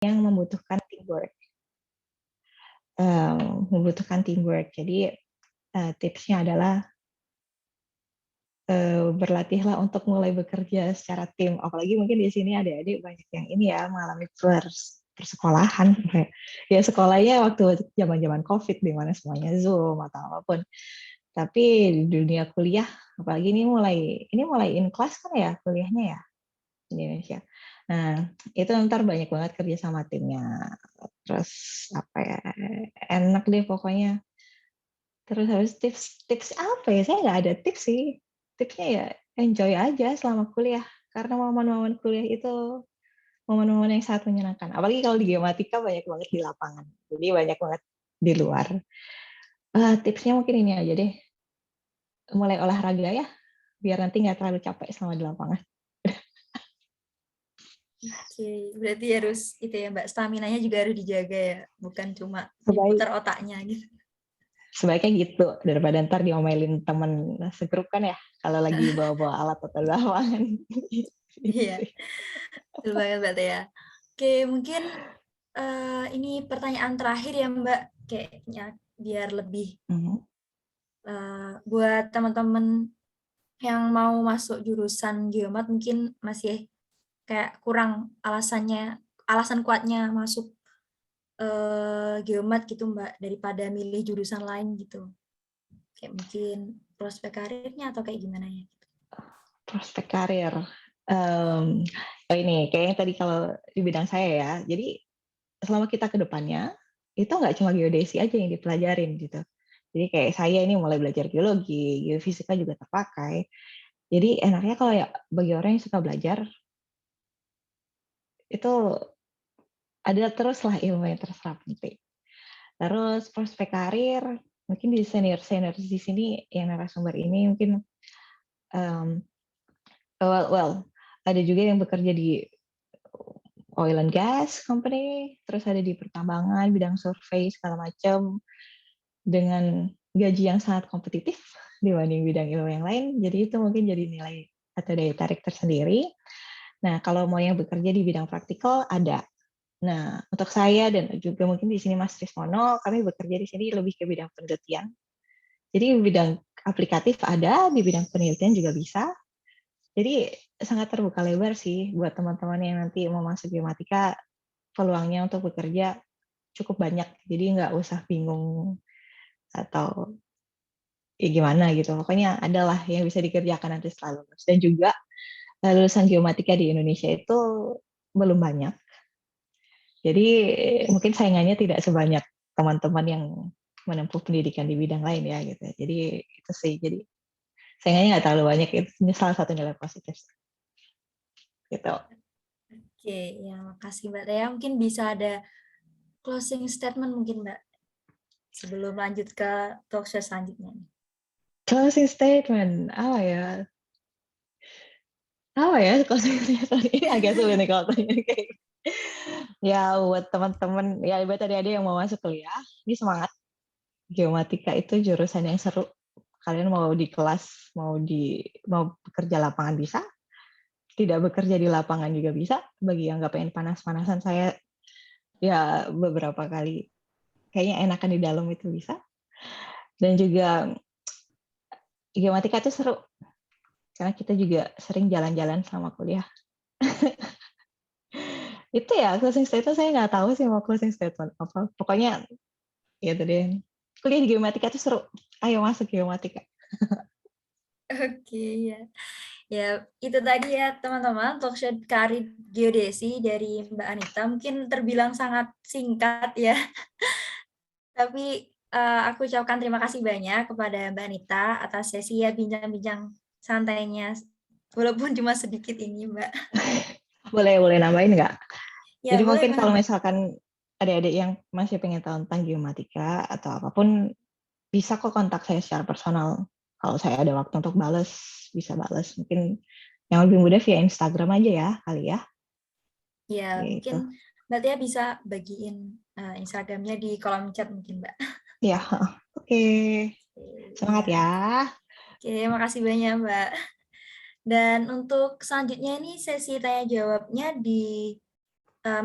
yang membutuhkan teamwork. Jadi tipsnya adalah berlatihlah untuk mulai bekerja secara tim. Apalagi mungkin di sini adik-adik banyak yang ini ya mengalami persekolahan. Ya sekolahnya waktu zaman-zaman COVID di mana semuanya Zoom atau apapun. Tapi di dunia kuliah, apalagi ini mulai in class kan ya kuliahnya ya di Indonesia. Nah, itu ntar banyak banget kerja sama timnya. Terus apa ya, enak deh pokoknya. Terus harus tips apa ya? Saya nggak ada tips sih. Tipsnya ya enjoy aja selama kuliah. Karena momen-momen kuliah itu momen-momen yang sangat menyenangkan. Apalagi kalau di geomatika banyak banget di lapangan. Jadi banyak banget di luar. Tipsnya mungkin ini aja deh. Mulai olahraga ya, biar nanti nggak terlalu capek selama di lapangan. Oke, berarti harus itu ya Mbak, stamina-nya juga harus dijaga ya, bukan cuma Sebaik, diputar otaknya gitu. sebaiknya gitu, daripada ntar diomelin temen segrup kan ya, kalau lagi bawa-bawa alat atau di lapangan. Iya, betul banget Mbak ya. Oke, mungkin ini pertanyaan terakhir ya Mbak, kayaknya biar lebih buat teman-teman yang mau masuk jurusan geomat mungkin masih kayak kurang alasan kuatnya masuk geomat gitu Mbak, daripada milih jurusan lain gitu. Kayak mungkin prospek karirnya atau kayak gimana ya? Prospek karir. Ini kayaknya tadi kalau di bidang saya ya, jadi selama kita ke depannya, itu nggak cuma geodesi aja yang dipelajarin gitu. Jadi kayak saya ini mulai belajar geologi, geofisika juga terpakai. Jadi enaknya kalau ya bagi orang yang suka belajar, itu ada teruslah ilmu yang terserap nanti. Terus prospek karir, mungkin di senior di sini yang narasumber ini mungkin um, ada juga yang bekerja di oil and gas company, terus ada di pertambangan, bidang survei segala macam dengan gaji yang sangat kompetitif dibanding bidang ilmu yang lain. Jadi itu mungkin jadi nilai atau daya tarik tersendiri. Nah, kalau mau yang bekerja di bidang praktikal ada. Nah, untuk saya dan juga mungkin di sini Mas Trismono, kami bekerja di sini lebih ke bidang penelitian. Jadi bidang aplikatif ada, di bidang penelitian juga bisa. Jadi sangat terbuka lebar sih buat teman-teman yang nanti mau masuk geomatika, peluangnya untuk bekerja cukup banyak. Jadi nggak usah bingung atau ya gimana gitu. Pokoknya adalah yang bisa dikerjakan nanti setelah lulus. Dan juga lulusan geomatika di Indonesia itu belum banyak. Jadi mungkin saingannya tidak sebanyak teman-teman yang menempuh pendidikan di bidang lain ya gitu. Jadi itu sih. Jadi saingannya nggak terlalu banyak. Itu salah satu nilai positif. Gitu. Oke, ya makasih Mbak Rea. Mungkin bisa ada closing statement mungkin Mbak, sebelum lanjut ke talk show selanjutnya. Closing statement, apa ya closing statement ini agak sulit nih kalau tanya kayak gitu. Ya buat teman-teman, ya buat adik-adik yang mau masuk kuliah, ini semangat. Geomatika itu jurusan yang seru. Kalian mau di kelas, mau bekerja lapangan bisa, tidak bekerja di lapangan juga bisa. Bagi yang nggak pengen panas-panasan, saya ya beberapa kali kayaknya enakan di dalam itu bisa. Dan juga geomatika itu seru karena kita juga sering jalan-jalan sama kuliah. Itu ya closing statement, saya nggak tahu sih mau closing statement apa. Pokoknya ya deh. Kuliah di geomatika itu seru. Ayo masuk geomatika. Oke, ya. Ya, itu tadi ya teman-teman talkshow karir geodesi dari Mbak Anita. Mungkin terbilang sangat singkat ya, tapi aku ucapkan terima kasih banyak kepada Mbak Anita atas sesi ya bincang-bincang santainya, walaupun cuma sedikit ini Mbak. Boleh nambahin nggak? Ya, Jadi boleh mungkin banget kalau Mbak. misalkan adik-adik yang masih pengen tahu tentang geomatika atau apapun, bisa kok kontak saya secara personal. Kalau saya ada waktu untuk bales, bisa bales. Mungkin yang lebih mudah via Instagram aja ya, kali ya. Ya, Gitu. mungkin Mbak Tia bisa bagiin Instagramnya di kolom chat mungkin Mbak. Ya, oke. Semangat Ya, ya. oke, makasih banyak Mbak. Dan untuk selanjutnya ini sesi tanya jawabnya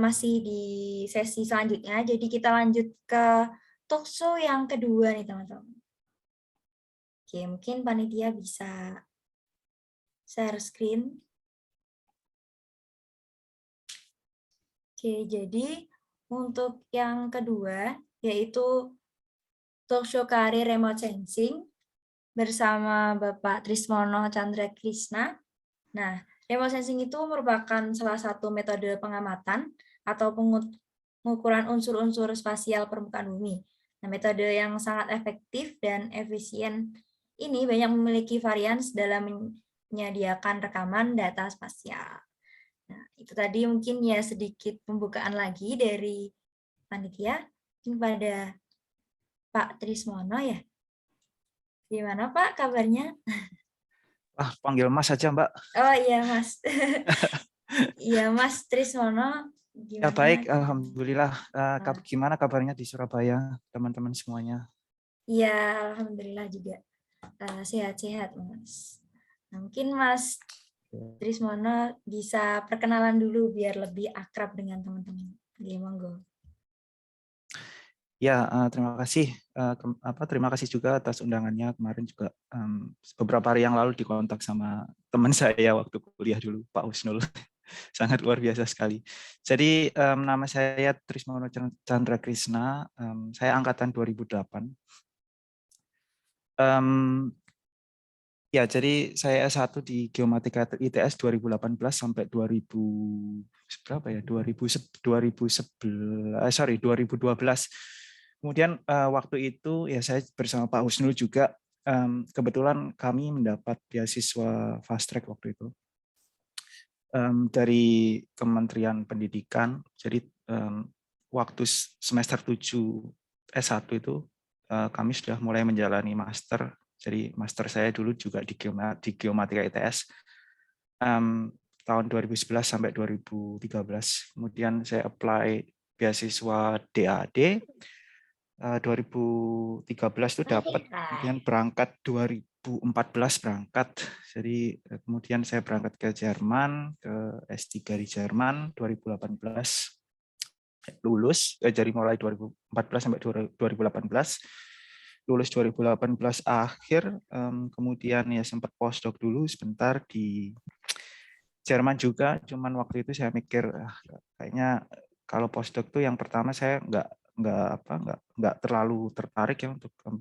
masih di sesi selanjutnya. Jadi kita lanjut ke talkshow yang kedua nih teman-teman. Oke, mungkin panitia bisa share screen. Oke, jadi untuk yang kedua yaitu talkshow karir remote sensing bersama Bapak Trismono Chandra Krisna. Nah, remote sensing itu merupakan salah satu metode pengamatan atau pengukuran unsur-unsur spasial permukaan bumi. Nah, metode yang sangat efektif dan efisien ini banyak memiliki varians dalam menyediakan rekaman data spasial. Nah, itu tadi mungkin ya sedikit pembukaan lagi dari panitia. Mungkin pada Pak Trismono ya. Gimana Pak kabarnya? Panggil Mas saja, Mbak. Oh iya Mas. Iya Mas Trismono, Ya gimana? baik, alhamdulillah. Gimana kabarnya di Surabaya, teman-teman semuanya? Iya, alhamdulillah juga sehat-sehat Mas. Nah, mungkin Mas Trismono bisa perkenalan dulu biar lebih akrab dengan teman-teman. Monggo. Ya, terima kasih. Terima kasih juga atas undangannya kemarin juga. Beberapa hari yang lalu dikontak sama teman saya waktu kuliah dulu, Pak Husnul. Sangat luar biasa sekali. Jadi nama saya Trismono Chandra Krisna. Saya angkatan 2008. Ya, jadi saya S1 di Geomatika ITS 2018 sampai 2000 berapa ya? 2012. Kemudian waktu itu ya saya bersama Pak Husnul juga kebetulan kami mendapat beasiswa fast track waktu itu dari Kementerian Pendidikan. Jadi waktu semester 7 S1 itu kami sudah mulai menjalani master. Jadi master saya dulu juga di Geomatika ITS tahun 2011 sampai 2013. Kemudian saya apply beasiswa DAD 2013 itu dapat, kemudian berangkat 2014 berangkat. Jadi kemudian saya berangkat ke Jerman, ke S3 di Jerman 2018 lulus, dari mulai 2014 sampai 2018 lulus 2018 akhir, kemudian ya sempat postdoc dulu sebentar di Jerman juga, cuman waktu itu saya mikir kayaknya kalau postdoc tuh yang pertama saya nggak terlalu tertarik ya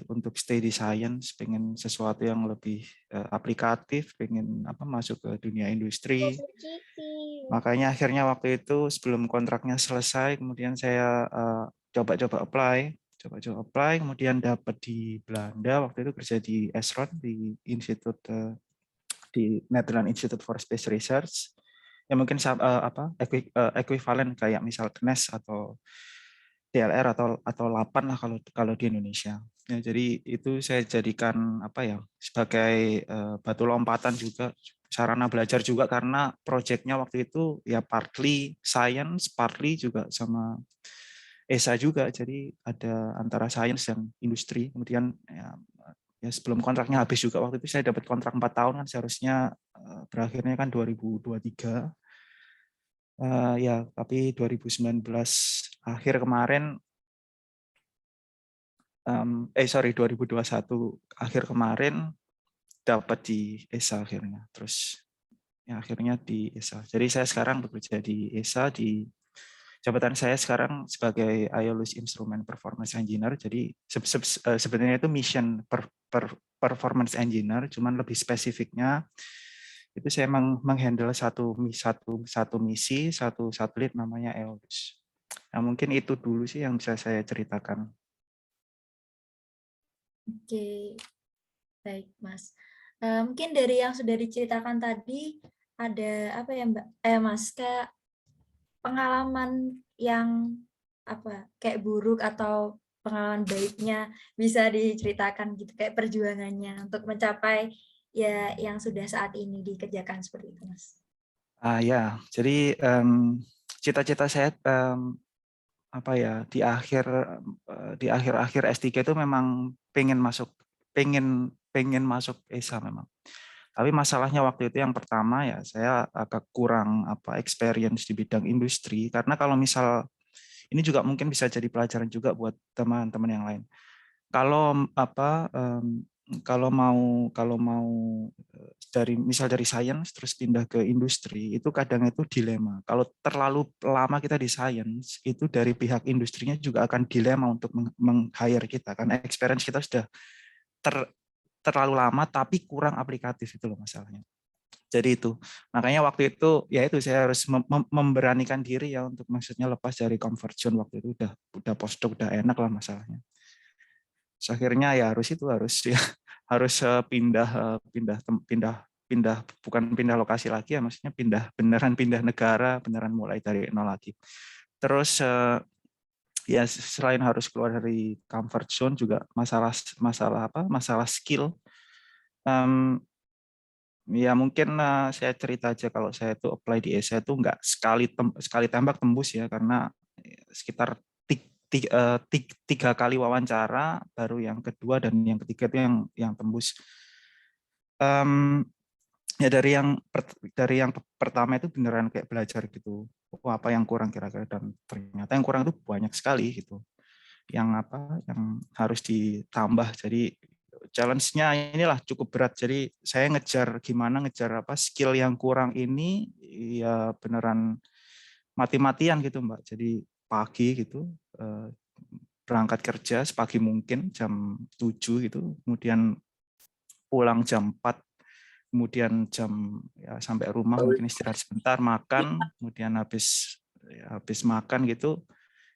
untuk stay di science, pengen sesuatu yang lebih aplikatif, pengen masuk ke dunia industri. Makanya akhirnya waktu itu sebelum kontraknya selesai, kemudian saya coba-coba apply, kemudian dapat di Belanda, waktu itu kerja di Esron, di di Netherlands Institute for Space Research, yang mungkin ekuivalen kayak misal CNES atau DLR atau LAPAN lah kalau di Indonesia. Ya, jadi itu saya jadikan sebagai batu lompatan juga, sarana belajar juga, karena proyeknya waktu itu ya partly science, partly juga sama ESA juga. Jadi ada antara science dan industri. Kemudian ya sebelum kontraknya habis juga, waktu itu saya dapat kontrak 4 tahun kan, seharusnya berakhirnya kan 2023. Ya, tapi 2019 akhir kemarin 2021 akhir kemarin dapat di ESA akhirnya. Terus ya akhirnya di ESA. Jadi saya sekarang bekerja di ESA, di jabatan saya sekarang sebagai IOLIS Instrument Performance Engineer. Jadi sebenarnya itu mission performance engineer, cuman lebih spesifiknya itu saya menghandle satu misi, satu satelit namanya EOLIS. Nah, mungkin itu dulu sih yang bisa saya ceritakan. Oke, baik Mas. Mungkin dari yang sudah diceritakan tadi ada apa ya Mbak? Mas, kayak pengalaman yang kayak buruk atau pengalaman baiknya bisa diceritakan gitu, kayak perjuangannya untuk mencapai ya yang sudah saat ini dikerjakan seperti itu Mas. Ya, jadi cita-cita saya di akhir S3 itu memang pengen masuk ESA memang. Tapi masalahnya waktu itu yang pertama ya saya agak kurang experience di bidang industri, karena kalau misal ini juga mungkin bisa jadi pelajaran juga buat teman-teman yang lain. Kalau kalau mau dari science terus pindah ke industri, itu kadang itu dilema. Kalau terlalu lama kita di science, itu dari pihak industrinya juga akan dilema untuk meng-hire kita, karena experience kita sudah terlalu lama tapi kurang aplikatif, itu loh masalahnya. Jadi itu, makanya waktu itu ya itu saya harus memberanikan diri ya untuk maksudnya lepas dari comfort zone. Waktu itu udah postdoc, udah enak lah masalahnya. Terus akhirnya ya harus ya harus pindah bukan pindah lokasi lagi ya, maksudnya beneran pindah negara, beneran mulai dari nol lagi. Terus ya selain harus keluar dari comfort zone, juga masalah skill. Ya mungkin saya cerita aja, kalau saya tuh apply di ESA itu nggak sekali tembak tembus ya, karena sekitar 3 kali wawancara, baru yang kedua dan yang ketiga itu yang tembus. Ya dari yang pertama itu beneran kayak belajar gitu, apa yang kurang kira-kira, dan ternyata yang kurang itu banyak sekali gitu, yang harus ditambah. Jadi challenge-nya inilah cukup berat. Jadi saya ngejar skill yang kurang ini ya beneran mati-matian gitu, Mbak. Jadi pagi gitu berangkat kerja sepagi mungkin jam 7 gitu, kemudian pulang jam 4, kemudian sampai rumah mungkin istirahat sebentar, makan, kemudian habis makan gitu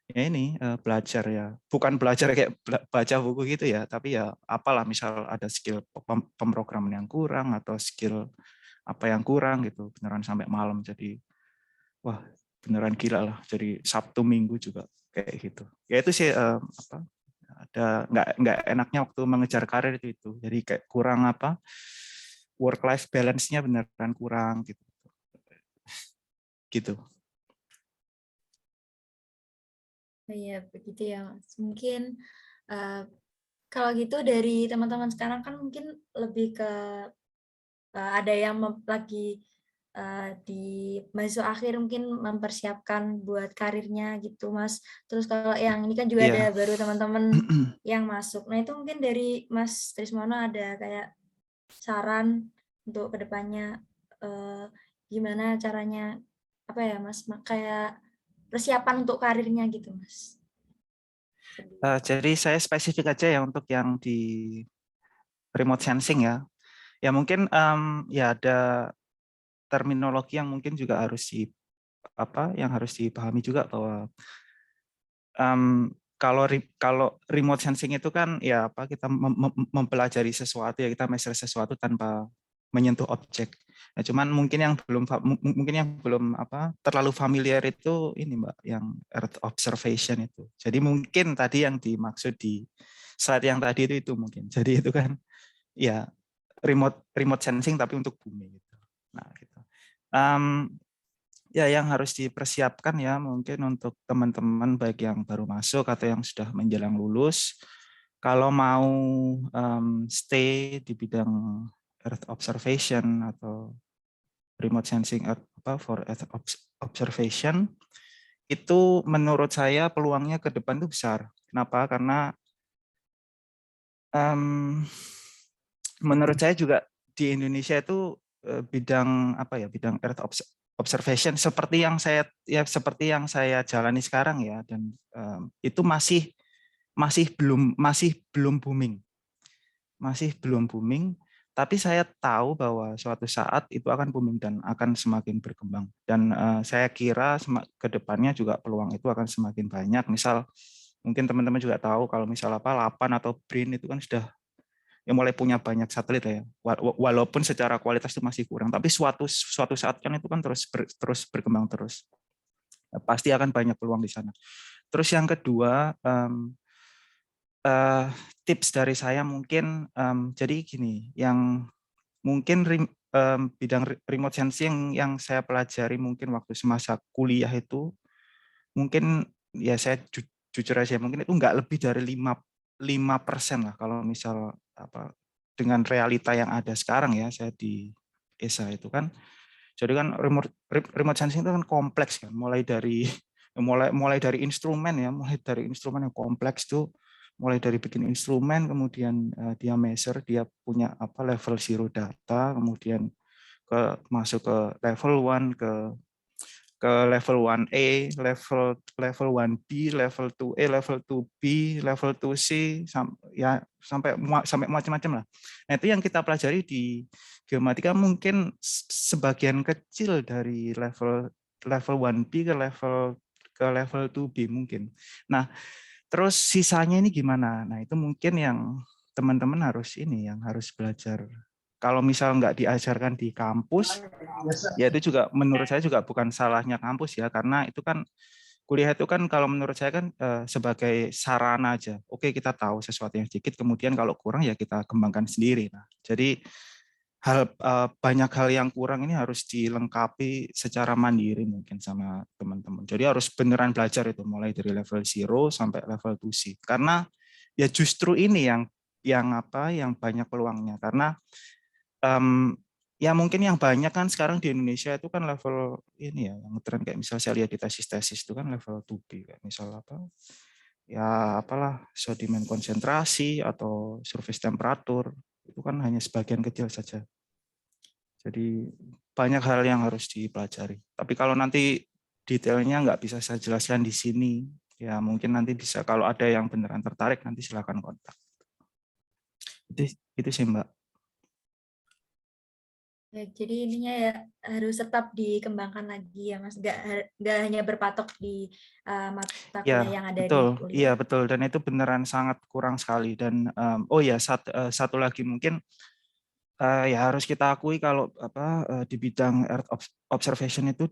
ya ini belajar ya, bukan belajar kayak baca buku gitu ya, tapi ya apalah, misal ada skill pemrograman yang kurang atau skill apa yang kurang gitu, beneran sampai malam. Jadi wah beneran gila lah, jadi Sabtu Minggu juga kayak gitu ya. Itu sih ada nggak enaknya waktu mengejar karir itu, jadi kayak kurang work life balance-nya beneran kurang gitu. Iya, begitu ya, Mas. Mungkin kalau gitu dari teman-teman sekarang kan mungkin lebih ke ada yang lagi di mahasiswa akhir mungkin mempersiapkan buat karirnya gitu, Mas. Terus kalau yang ini kan juga ada Iya. baru teman-teman yang masuk. Nah, itu mungkin dari Mas Trismono ada kayak saran untuk kedepannya gimana caranya apa ya, Mas, kayak persiapan untuk karirnya gitu, Mas. Jadi saya spesifik aja ya untuk yang di remote sensing ya. Ya mungkin ya ada terminologi yang mungkin juga harus dipahami juga, bahwa kalau remote sensing itu kan ya kita mempelajari sesuatu ya, kita measure sesuatu tanpa menyentuh objek. Nah, cuman mungkin yang belum terlalu familiar itu ini, Mbak, yang Earth observation itu. Jadi mungkin tadi yang dimaksud di slide yang tadi itu mungkin. Jadi itu kan ya remote sensing tapi untuk bumi gitu. Nah, gitu. Ya yang harus dipersiapkan ya mungkin untuk teman-teman baik yang baru masuk atau yang sudah menjelang lulus, kalau mau stay di bidang Earth observation atau remote sensing for Earth observation, itu menurut saya peluangnya ke depan itu besar. Kenapa? Karena menurut saya juga di Indonesia itu bidang bidang Earth observation seperti yang saya jalani sekarang ya, dan itu masih belum booming, tapi saya tahu bahwa suatu saat itu akan booming dan akan semakin berkembang, dan saya kira ke depannya juga peluang itu akan semakin banyak. Misal mungkin teman-teman juga tahu kalau misal LAPAN atau BRIN itu kan sudah mulai punya banyak satelit ya, walaupun secara kualitas itu masih kurang, tapi suatu saat kan itu kan terus berkembang terus, pasti akan banyak peluang di sana. Terus yang kedua, tips dari saya mungkin jadi gini, yang mungkin bidang remote sensing yang saya pelajari mungkin waktu semasa kuliah itu, mungkin ya saya jujur aja mungkin itu nggak lebih dari 5% lah, kalau misal dengan realita yang ada sekarang ya, saya di ESA itu kan, jadi kan remote sensing itu kan kompleks kan, mulai dari instrumen ya, mulai dari instrumen yang kompleks tuh, mulai dari bikin instrumen, kemudian dia measure, dia punya apa level zero data, kemudian masuk ke level 1, ke level 1A, level 1B, level 2A, level 2B, level 2C, ya sampai macam-macam lah. Nah, itu yang kita pelajari di geomatika mungkin sebagian kecil dari level 1B ke level 2B mungkin. Nah, terus sisanya ini gimana? Nah, itu mungkin yang teman-teman harus belajar. Kalau misal nggak diajarkan di kampus, ya itu juga menurut saya juga bukan salahnya kampus ya, karena itu kan kuliah itu kan kalau menurut saya kan sebagai sarana aja. Oke, kita tahu sesuatu yang sedikit, kemudian kalau kurang ya kita kembangkan sendiri. Nah, jadi banyak hal yang kurang ini harus dilengkapi secara mandiri mungkin sama teman-teman. Jadi harus beneran belajar itu mulai dari level 0 sampai level 2C. Karena ya justru ini yang banyak peluangnya, karena ya mungkin yang banyak kan sekarang di Indonesia itu kan level ini ya, yang tren kayak misal saya lihat di tesis itu kan level 2B, kayak misal apa ya apalah sedimen konsentrasi atau surface temperatur, itu kan hanya sebagian kecil saja. Jadi banyak hal yang harus dipelajari. Tapi kalau nanti detailnya nggak bisa saya jelaskan di sini, ya mungkin nanti bisa, kalau ada yang beneran tertarik nanti silakan kontak. Itu sih Mbak. Jadi ininya ya harus tetap dikembangkan lagi ya Mas, nggak hanya berpatok di mata kuliah yang ada di Betul. kuliah. Iya betul, dan itu beneran sangat kurang sekali. Dan oh ya satu lagi mungkin ya harus kita akui kalau di bidang Earth observation itu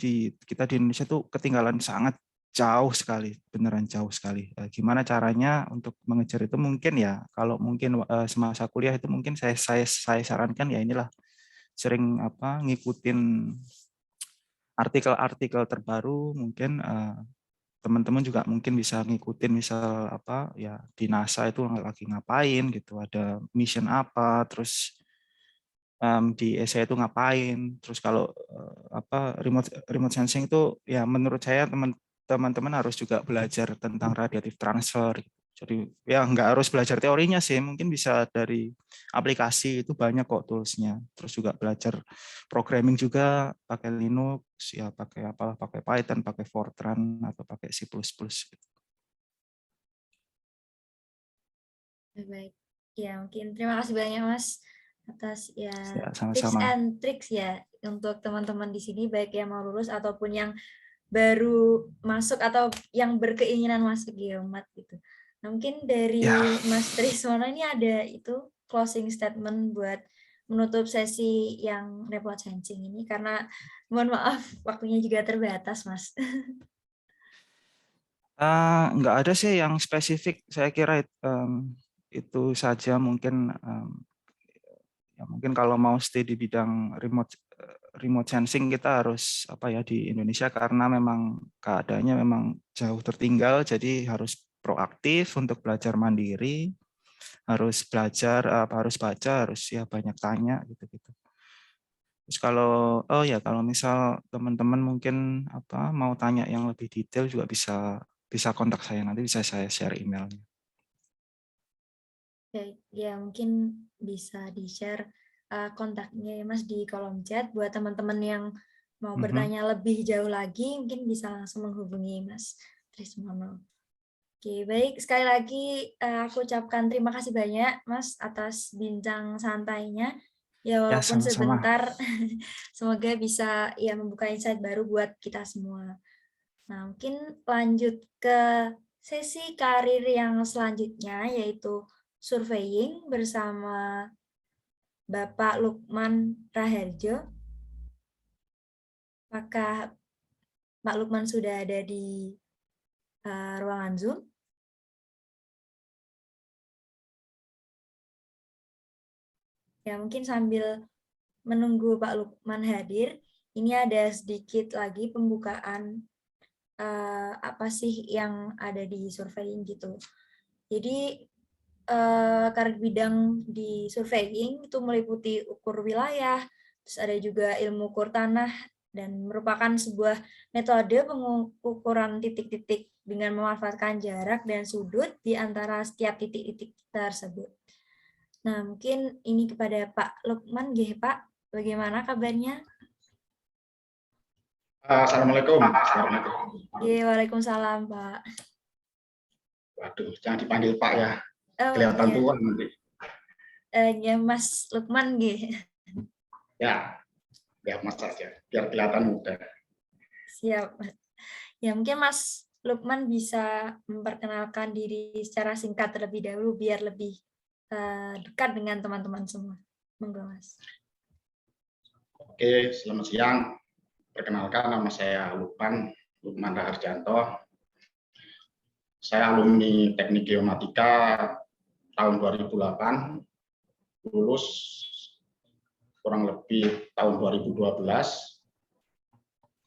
kita di Indonesia tuh ketinggalan sangat jauh sekali, beneran jauh sekali. Gimana caranya untuk mengejar itu? Mungkin ya kalau mungkin semasa kuliah itu mungkin saya sarankan ya inilah sering ngikutin artikel-artikel terbaru, mungkin teman-teman juga mungkin bisa ngikutin misal ya di NASA itu lagi ngapain gitu, ada mission apa, terus di ESA itu ngapain, terus kalau remote sensing itu ya menurut saya teman-teman harus juga belajar tentang radiative transfer. Jadi ya nggak harus belajar teorinya sih, mungkin bisa dari aplikasi, itu banyak kok toolsnya. Terus juga belajar programming juga, pakai Linux, ya pakai Python, pakai Fortran atau pakai C++. Gitu. Baik, ya mungkin terima kasih banyak Mas atas ya tips Sama-sama. and tricks ya untuk teman-teman di sini, baik yang mau lulus ataupun yang baru masuk atau yang berkeinginan masuk geomat gitu. Nah, mungkin dari Ya. Mas Triswono ini ada itu closing statement buat menutup sesi yang remote sensing ini, karena mohon maaf waktunya juga terbatas Mas. Nggak ada sih yang spesifik, saya kira itu saja. Mungkin ya mungkin kalau mau stay di bidang remote sensing kita harus di Indonesia, karena memang keadaannya memang jauh tertinggal, jadi harus proaktif untuk belajar mandiri, harus belajar harus baca, harus ya banyak tanya gitu-gitu. Terus kalau misal teman-teman mungkin mau tanya yang lebih detail juga bisa kontak saya, nanti bisa saya share emailnya. Ya mungkin bisa di-share kontaknya ya Mas di kolom chat buat teman-teman yang mau bertanya lebih jauh lagi, mungkin bisa langsung menghubungi Mas Triswono. Oke, baik. Sekali lagi aku ucapkan terima kasih banyak Mas atas bincang santainya. Ya Ya, walaupun sama-sama. sebentar, semoga bisa ya membuka insight baru buat kita semua. Nah, mungkin lanjut ke sesi karir yang selanjutnya, yaitu surveying bersama Bapak Lukman Raharjo. Apakah Pak Lukman sudah ada di ruangan Zoom? Ya, mungkin sambil menunggu Pak Lukman hadir, ini ada sedikit lagi pembukaan apa sih yang ada di surveying gitu. Jadi karir bidang di surveying itu meliputi ukur wilayah, terus ada juga ilmu ukur tanah, dan merupakan sebuah metode pengukuran titik-titik dengan memanfaatkan jarak dan sudut di antara setiap titik-titik tersebut. Nah, mungkin ini kepada Pak Lukman, Pak, bagaimana kabarnya? Assalamualaikum. Assalamualaikum. Waalaikumsalam, Pak. Waduh, jangan dipanggil Pak ya. Oh, Kelihatan iya. tua nanti. Ya, Mas Lukman, Ya, Mas saja. Biar kelihatan muda. Siap. Ya, mungkin Mas Lukman bisa memperkenalkan diri secara singkat terlebih dahulu biar lebih dekat dengan teman-teman semua. Monggo, Mas. Oke, selamat siang. Perkenalkan, nama saya Lukman Raharjanto. Saya alumni Teknik Geomatika tahun 2008, lulus kurang lebih tahun 2012.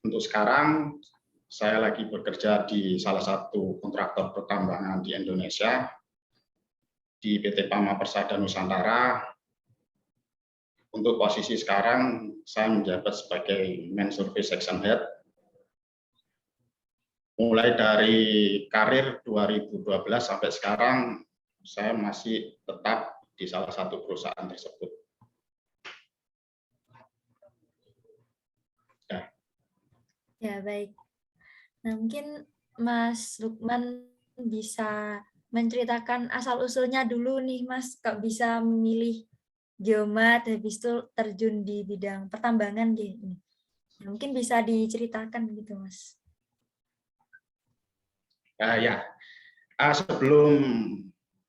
Untuk sekarang, saya lagi bekerja di salah satu kontraktor pertambangan di Indonesia, di PT Pama Persada Nusantara. Untuk posisi sekarang, saya menjabat sebagai Main Survey Section Head. Mulai dari karir 2012 sampai sekarang, saya masih tetap di salah satu perusahaan tersebut. Ya, baik. Nah, mungkin Mas Lukman bisa menceritakan asal-usulnya dulu nih, Mas, kok bisa memilih geomat, habis itu terjun di bidang pertambangan gitu. Nah, mungkin bisa diceritakan gitu, Mas. Ya, sebelum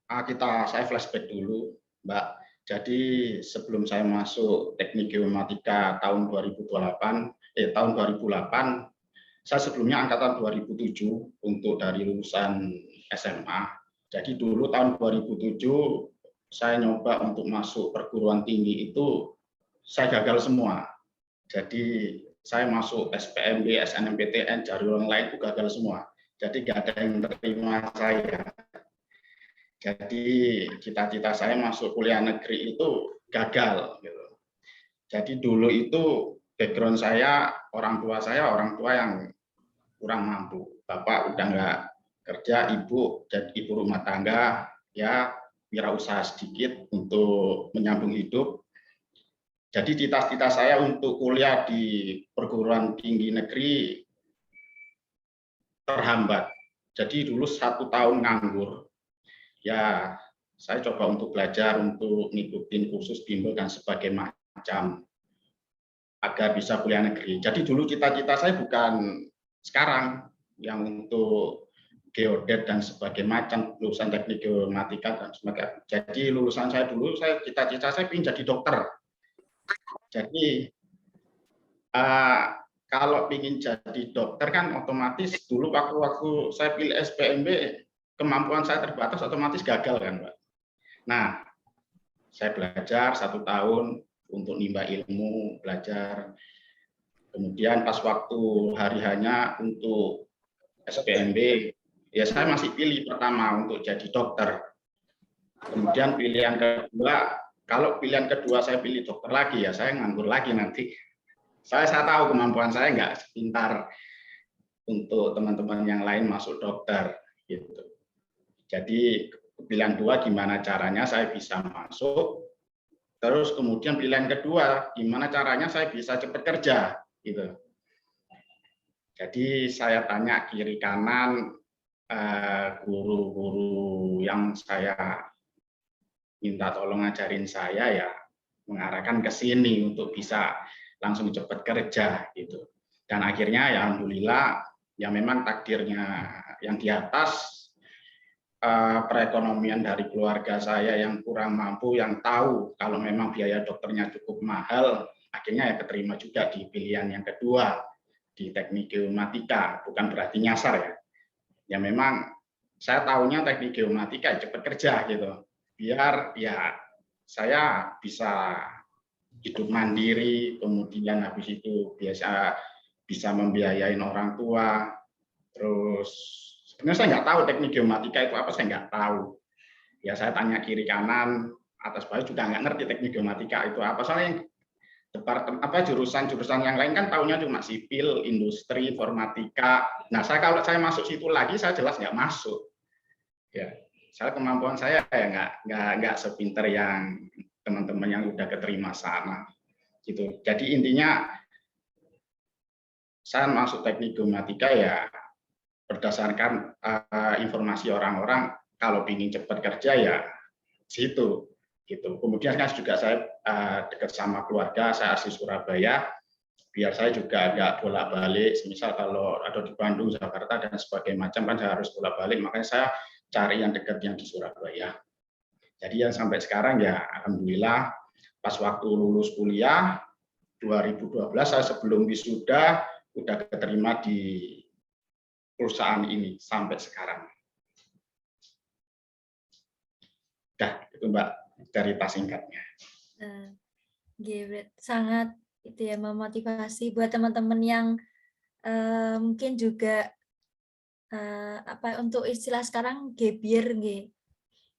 saya flashback dulu, Mbak. Jadi sebelum saya masuk Teknik Geomatika tahun 2008, saya sebelumnya angkatan 2007 untuk dari lulusan SMA. Jadi dulu tahun 2007 saya nyoba untuk masuk perguruan tinggi itu saya gagal semua. Jadi saya masuk SPMB, SNMPTN, jalur lain itu gagal semua. Jadi nggak ada yang terima saya. Jadi cita-cita saya masuk kuliah negeri itu gagal. Gitu. Jadi dulu itu background saya, orang tua yang kurang mampu. Bapak udah nggak kerja, ibu jadi ibu rumah tangga, ya wirausaha sedikit untuk menyambung hidup. Jadi cita-cita saya untuk kuliah di perguruan tinggi negeri terhambat. Jadi dulu 1 tahun nganggur. Ya, saya coba untuk belajar, untuk ngikutin kursus bimbel dan sebagainya macam agar bisa kuliah negeri. Jadi dulu cita-cita saya bukan sekarang yang untuk geodet dan sebagainya macam lulusan teknik geomatika dan sebagainya. Jadi lulusan saya dulu, cita-cita saya ingin jadi dokter. Jadi kalau ingin jadi dokter kan otomatis dulu waktu saya pilih SPMB kemampuan saya terbatas, otomatis gagal kan, Mbak. Nah, saya belajar 1 tahun untuk nimba ilmu, belajar. Kemudian pas waktu hari hanya untuk SPMB, ya saya masih pilih pertama untuk jadi dokter. Kemudian pilihan kedua, kalau pilihan kedua saya pilih dokter lagi, ya saya nganggur lagi nanti. Saya tahu kemampuan saya nggak sepintar untuk teman-teman yang lain masuk dokter gitu. Jadi pilihan 2 gimana caranya saya bisa masuk, terus kemudian pilihan kedua gimana caranya saya bisa cepat kerja gitu. Jadi saya tanya kiri kanan guru-guru yang saya minta tolong ngajarin saya, ya mengarahkan ke sini untuk bisa langsung cepat kerja gitu. Dan akhirnya ya alhamdulillah ya memang takdirnya yang di atas, perekonomian dari keluarga saya yang kurang mampu, yang tahu kalau memang biaya dokternya cukup mahal, akhirnya ya keterima juga di pilihan yang kedua di teknik geomatika. Bukan berarti nyasar ya. Ya memang saya tahunya teknik geomatika cepat kerja gitu. Biar ya saya bisa hidup mandiri, kemudian habis itu bisa membiayain orang tua. Terus sebenarnya saya nggak tahu teknik geomatika itu apa, saya nggak tahu. Ya saya tanya kiri kanan, atas bawah juga nggak ngerti teknik geomatika itu apa. Soalnya jurusan-jurusan yang lain kan taunya cuma sipil, industri, informatika. Nah, kalau saya masuk situ lagi, saya jelas nggak masuk. Ya, kemampuan saya ya nggak sepinter yang teman-teman yang udah keterima sana. Gitu. Jadi intinya saya masuk teknik geomatika ya berdasarkan informasi orang-orang, kalau ingin cepat kerja ya situ. Gitu. Kemudian kan juga saya dekat sama keluarga, saya asli Surabaya, biar saya juga agak bolak-balik, misal kalau ada di Bandung, Jakarta dan sebagainya macam kan saya harus bolak-balik, makanya saya cari yang dekat yang di Surabaya. Jadi yang sampai sekarang ya alhamdulillah pas waktu lulus kuliah 2012 saya sebelum wisuda udah keterima di perusahaan ini sampai sekarang. Dah, itu Mbak cerita singkatnya. Sangat itu ya memotivasi buat teman-teman yang mungkin juga untuk istilah sekarang gap year gitu.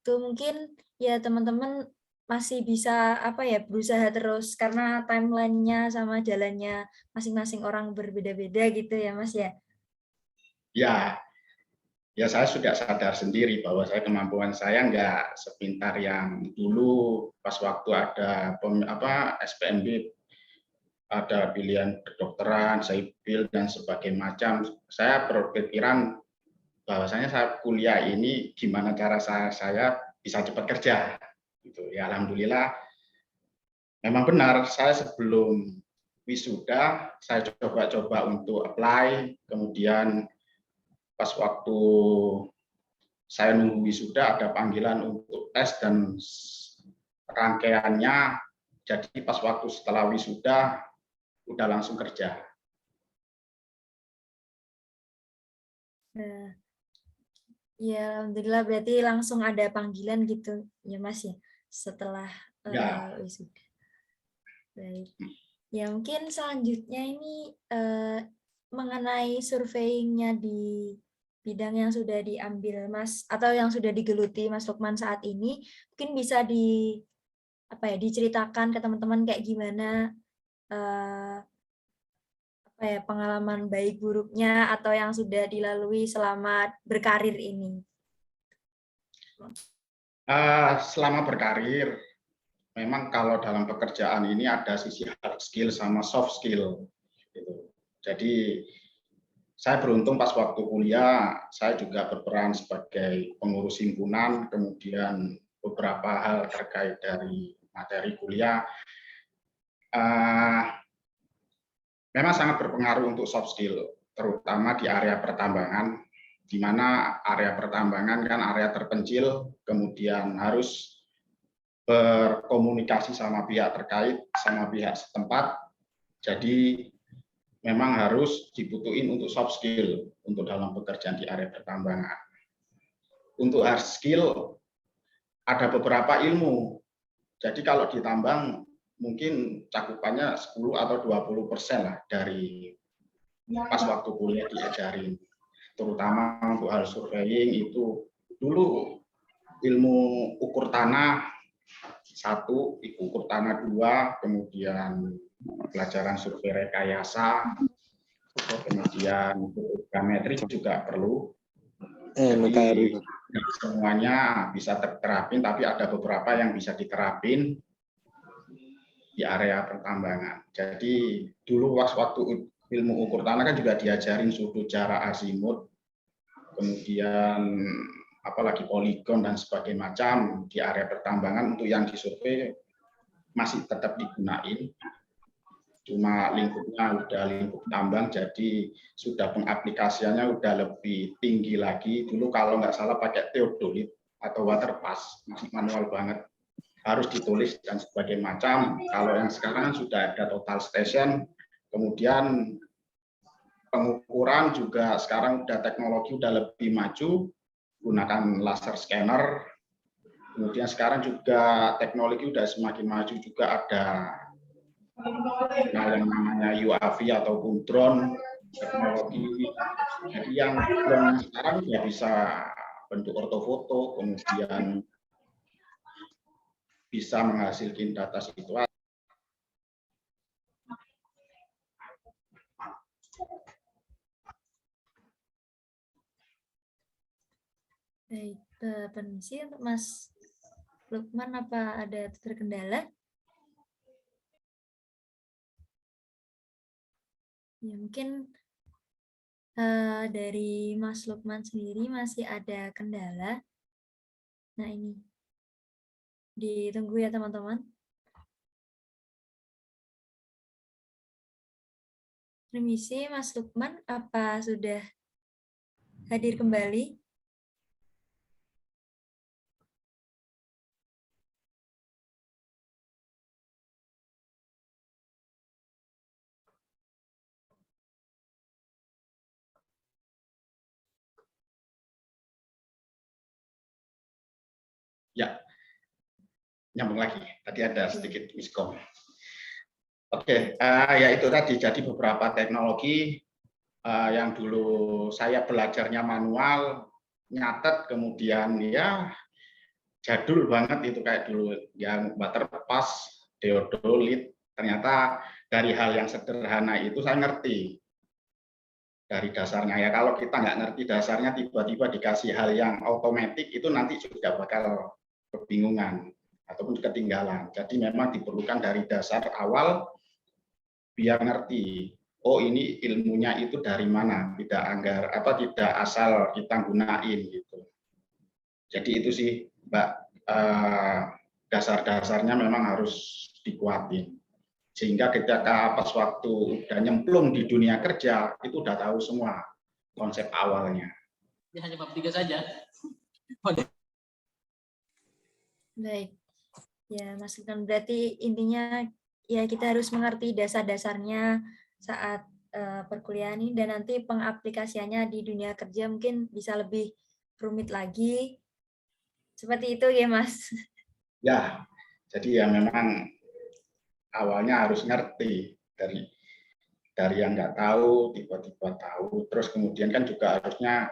Itu mungkin ya teman-teman masih bisa berusaha terus karena timeline-nya sama jalannya masing-masing orang berbeda-beda gitu ya Mas ya. Ya saya sudah sadar sendiri bahwa kemampuan saya nggak sepintar yang dulu pas waktu ada SPMB, ada pilihan kedokteran, sipil dan sebagainya macam. Saya berpikiran bahwasanya saya kuliah ini gimana cara saya bisa cepat kerja. Gitu. Ya alhamdulillah, memang benar saya sebelum wisuda saya coba-coba untuk apply, kemudian pas waktu saya nunggu wisuda ada panggilan untuk tes dan rangkaiannya, jadi pas waktu setelah wisuda udah langsung kerja. Ya alhamdulillah berarti langsung ada panggilan gitu ya Mas ya setelah wisuda. Baik. Ya mungkin selanjutnya ini mengenai surveinya di bidang yang sudah diambil Mas atau yang sudah digeluti Mas Lukman saat ini, mungkin bisa diceritakan ke teman-teman kayak gimana pengalaman baik buruknya atau yang sudah dilalui selama berkarir ini. Selama berkarir, memang kalau dalam pekerjaan ini ada sisi hard skill sama soft skill. Gitu. Jadi saya beruntung pas waktu kuliah, saya juga berperan sebagai pengurus himpunan, kemudian beberapa hal terkait dari materi kuliah. Memang sangat berpengaruh untuk soft skill, terutama di area pertambangan, di mana area pertambangan kan area terpencil, kemudian harus berkomunikasi sama pihak terkait, sama pihak setempat. Jadi memang harus dibutuhin untuk soft skill untuk dalam pekerjaan di area pertambangan. Untuk hard skill ada beberapa ilmu. Jadi kalau ditambang mungkin cakupannya 10 atau 20% lah dari pas waktu kuliah diajarin. Terutama untuk hal surveying itu dulu ilmu ukur tanah 1, ukur tanah 2, kemudian pelajaran survei rekayasa, kemudian geometri juga perlu. Jadi semuanya bisa terterapin, tapi ada beberapa yang bisa diterapin di area pertambangan. Jadi dulu waktu ilmu ukur tanah kan juga diajarin sudut, jarak, azimut, kemudian apalagi poligon dan sebagainya macam di area pertambangan. Untuk yang disurvei masih tetap digunain, cuma lingkupnya udah lingkup tambang, jadi sudah pengaplikasiannya udah lebih tinggi lagi. Dulu kalau nggak salah pakai theodolit atau waterpass, masih manual banget, harus ditulis dan sebagainya macam. Kalau yang sekarang sudah ada total station, kemudian pengukuran juga sekarang udah teknologi udah lebih maju, gunakan laser scanner. Kemudian sekarang juga teknologi udah semakin maju, juga ada yang namanya UAV ataupun drone teknologi. Jadi yang drone sekarang ya bisa bentuk ortofoto, kemudian bisa menghasilkan data situasi. Baik, permisi untuk Mas Lukman, apa ada terkendala? Ya, mungkin dari Mas Lukman sendiri masih ada kendala. Nah, ini ditunggu ya teman-teman. Permisi Mas Lukman, apa sudah hadir kembali? Ya, nyambung lagi. Tadi ada sedikit miskom. Oke, ya itu tadi. Jadi beberapa teknologi yang dulu saya belajarnya manual, nyatet, kemudian ya jadul banget itu kayak dulu yang waterpass, deodolit. Ternyata dari hal yang sederhana itu saya ngerti dari dasarnya. Ya kalau kita nggak ngerti dasarnya, tiba-tiba dikasih hal yang otomatis, itu nanti juga bakal kebingungan ataupun ketinggalan. Jadi memang diperlukan dari dasar awal biar ngerti. Oh ini ilmunya itu dari mana? Tidak asal kita gunain gitu. Jadi itu sih Mbak, dasar-dasarnya memang harus dikuatin. Sehingga ketika pas waktu udah nyemplung di dunia kerja itu udah tahu semua konsep awalnya. Ya, hanya bab 3 saja. Baik, ya Mas Lukman, berarti intinya ya kita harus mengerti dasar-dasarnya saat perkuliahan ini, dan nanti pengaplikasiannya di dunia kerja mungkin bisa lebih rumit lagi. Seperti itu ya Mas. Ya, jadi ya memang awalnya harus ngerti dari yang nggak tahu tiba-tiba tahu, terus kemudian kan juga harusnya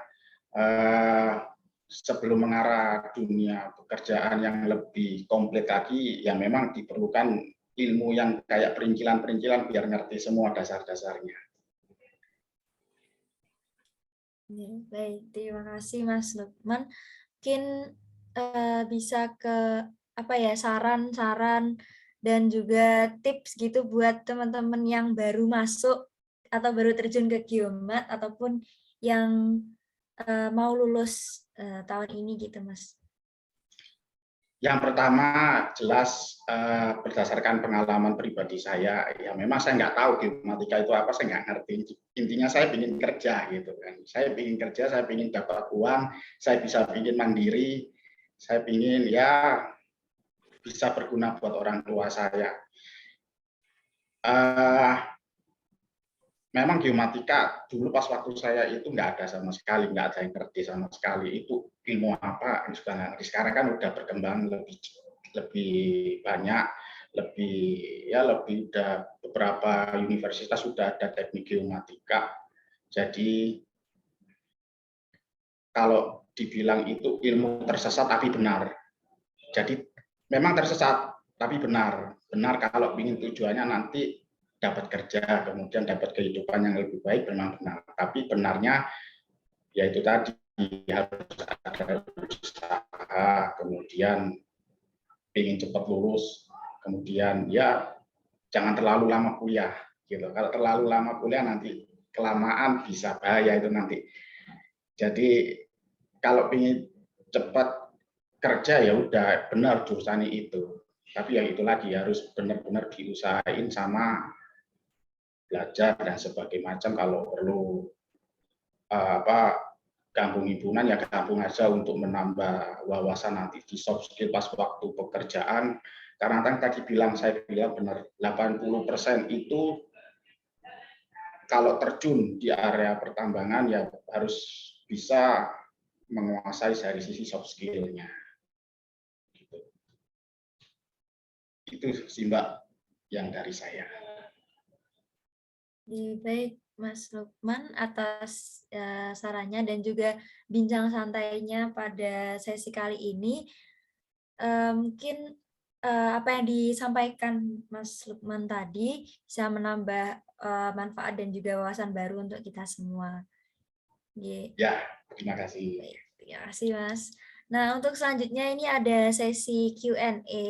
sebelum mengarah dunia pekerjaan yang lebih komplit lagi, ya memang diperlukan ilmu yang kayak perincilan-perincilan biar ngerti semua dasar-dasarnya. Ya, baik, terima kasih Mas Lukman. Mungkin bisa ke apa ya, saran-saran dan juga tips gitu buat teman-teman yang baru masuk atau baru terjun ke Geomat ataupun yang mau lulus tahun ini gitu Mas. Yang pertama jelas berdasarkan pengalaman pribadi saya, ya memang saya nggak tahu geomatika itu apa, saya nggak ngerti. Intinya saya ingin kerja gitu kan. Saya ingin kerja, saya ingin dapat uang, saya bisa ingin mandiri, saya ingin ya bisa berguna buat orang tua saya. Memang geomatika dulu pas waktu saya itu nggak ada sama sekali, nggak ada yang ngerti sama sekali itu ilmu apa, sudah nggak ngerti. Sekarang kan udah berkembang lebih banyak, lebih udah beberapa universitas sudah ada teknik geomatika. Jadi kalau dibilang itu ilmu tersesat tapi benar. Jadi memang tersesat tapi benar kalau ingin tujuannya nanti dapat kerja, kemudian dapat kehidupan yang lebih baik, memang benar. Tapi benarnya yaitu tadi harus ada usaha, kemudian ingin cepat lulus, kemudian ya jangan terlalu lama kuliah gitu. Kalau terlalu lama kuliah nanti kelamaan bisa bahaya itu nanti. Jadi kalau ingin cepat kerja ya udah benar jurusannya itu. Tapi ya itu lagi harus benar-benar diusahain sama belajar dan sebagainya macam. Kalau perlu gabung himpunan ya gabung aja untuk menambah wawasan nanti di soft skill pas waktu pekerjaan. Karena tadi saya bilang benar, 80% itu kalau terjun di area pertambangan ya harus bisa menguasai dari sisi soft skill-nya. Gitu. Itu sih Mbak yang dari saya. Baik Mas Lukman atas sarannya dan juga bincang santainya pada sesi kali ini. Mungkin apa yang disampaikan Mas Lukman tadi bisa menambah manfaat dan juga wawasan baru untuk kita semua. Ya, terima kasih. Baik, terima kasih Mas. Nah, untuk selanjutnya ini ada sesi Q&A.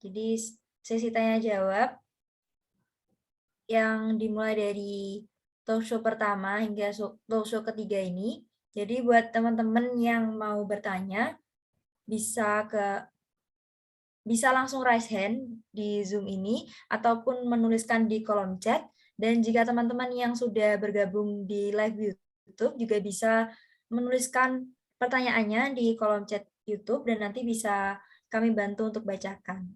Jadi sesi tanya jawab yang dimulai dari talk show pertama hingga talk show ketiga ini. Jadi buat teman-teman yang mau bertanya bisa langsung raise hand di Zoom ini ataupun menuliskan di kolom chat. Dan jika teman-teman yang sudah bergabung di live YouTube juga bisa menuliskan pertanyaannya di kolom chat YouTube dan nanti bisa kami bantu untuk bacakan.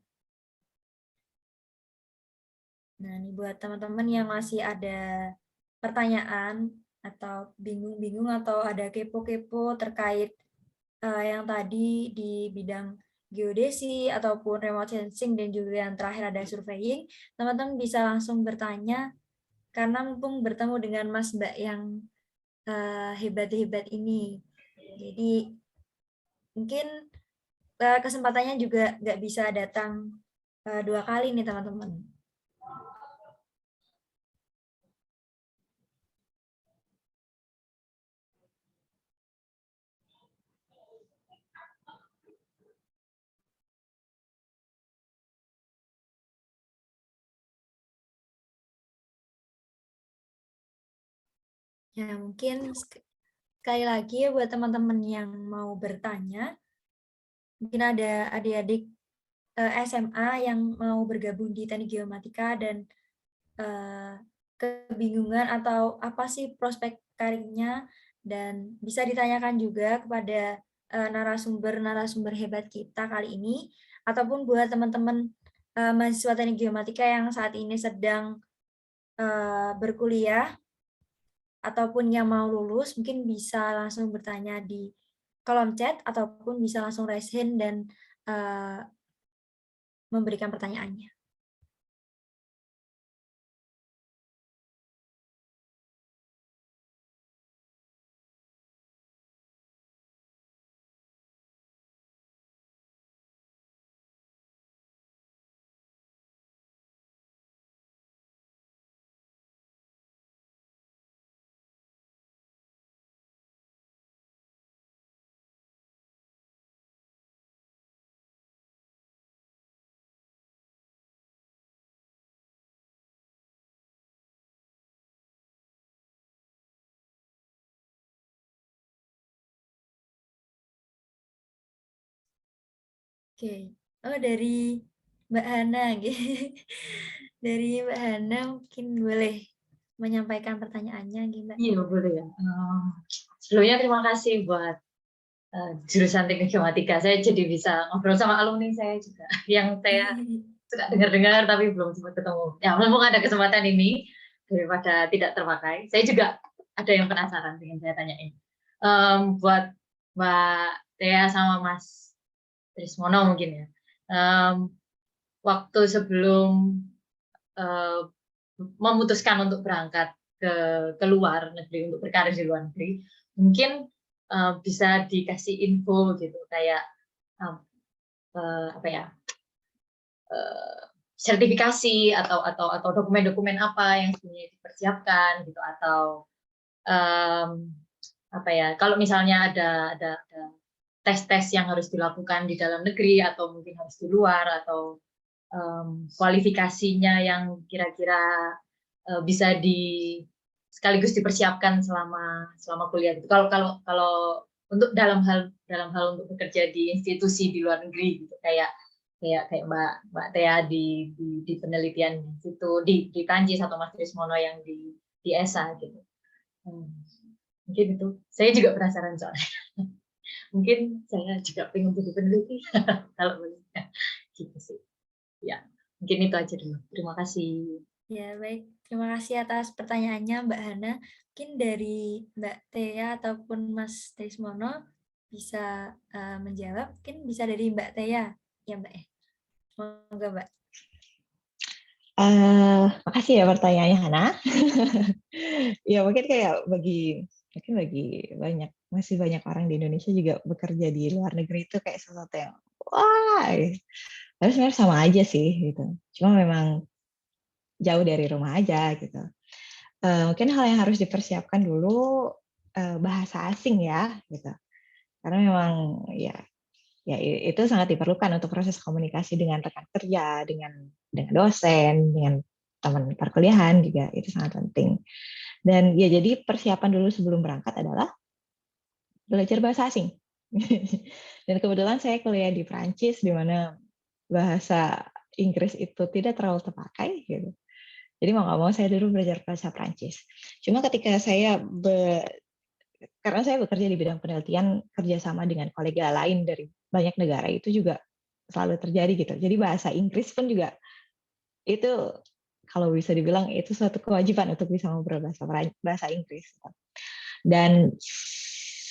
Nah, ini buat teman-teman yang masih ada pertanyaan atau bingung-bingung atau ada kepo-kepo terkait yang tadi di bidang geodesi ataupun remote sensing dan juga yang terakhir ada surveying, teman-teman bisa langsung bertanya karena mumpung bertemu dengan Mas Mbak yang hebat-hebat ini. Jadi mungkin kesempatannya juga nggak bisa datang 2 kali nih teman-teman. Ya, mungkin sekali lagi ya buat teman-teman yang mau bertanya, mungkin ada adik-adik SMA yang mau bergabung di Teknik Geomatika dan kebingungan atau apa sih prospek karirnya, dan bisa ditanyakan juga kepada narasumber-narasumber hebat kita kali ini, ataupun buat teman-teman mahasiswa Teknik Geomatika yang saat ini sedang berkuliah ataupun yang mau lulus, mungkin bisa langsung bertanya di kolom chat ataupun bisa langsung raise hand dan memberikan pertanyaannya. Oke, oh dari Mbak Hana, dari Mbak Hana mungkin boleh menyampaikan pertanyaannya, Mbak. Iya boleh ya. Sebelumnya terima kasih buat jurusan Teknik Geomatika. Saya jadi bisa ngobrol sama alumni saya juga, yang saya suka dengar-dengar tapi belum sempat ketemu. Ya, mumpung ada kesempatan ini daripada tidak terpakai. Saya juga ada yang penasaran ingin saya tanyain. Buat Mbak Tea sama Mas Trismono mungkin ya. Waktu sebelum memutuskan untuk berangkat ke luar negeri untuk berkarir di luar negeri, mungkin bisa dikasih info gitu kayak apa ya, sertifikasi atau dokumen-dokumen apa yang sebenarnya dipersiapkan gitu, atau apa ya, kalau misalnya ada tes-tes yang harus dilakukan di dalam negeri atau mungkin harus di luar, atau kualifikasinya yang kira-kira bisa sekaligus dipersiapkan selama kuliah gitu. Kalau untuk dalam hal untuk bekerja di institusi di luar negeri gitu, kayak Mbak Tea di penelitian situ di Prancis, atau Mas Trismono yang di ESA gitu. Mungkin itu. Saya juga penasaran soalnya. Mungkin saya juga pengen jadi peneliti kalau boleh. Gitu sih. Ya, mungkin itu aja dulu. Terima kasih. Ya, baik. Terima kasih atas pertanyaannya, Mbak Hana. Mungkin dari Mbak Tea ataupun Mas Trismono bisa menjawab. Mungkin bisa dari Mbak Tea. Ya, Mbak. Semoga, Mbak. Makasih ya pertanyaannya, Hana. Ya, mungkin bagi masih banyak orang di Indonesia juga bekerja di luar negeri itu kayak sesuatu yang wah, tapi sebenarnya sama aja sih gitu. Cuma memang jauh dari rumah aja gitu. Mungkin hal yang harus dipersiapkan dulu bahasa asing ya gitu. Karena memang ya itu sangat diperlukan untuk proses komunikasi dengan rekan kerja, dengan dosen, dengan teman perkuliahan juga itu sangat penting. Dan ya jadi persiapan dulu sebelum berangkat adalah belajar bahasa asing. Dan kebetulan saya kuliah di Prancis di mana bahasa Inggris itu tidak terlalu terpakai gitu. Jadi mau nggak mau saya dulu belajar bahasa Prancis. Cuma ketika saya karena saya bekerja di bidang penelitian kerjasama dengan kolega lain dari banyak negara itu juga selalu terjadi gitu. Jadi bahasa Inggris pun juga itu kalau bisa dibilang itu suatu kewajiban untuk bisa ngobrol bahasa Inggris. Dan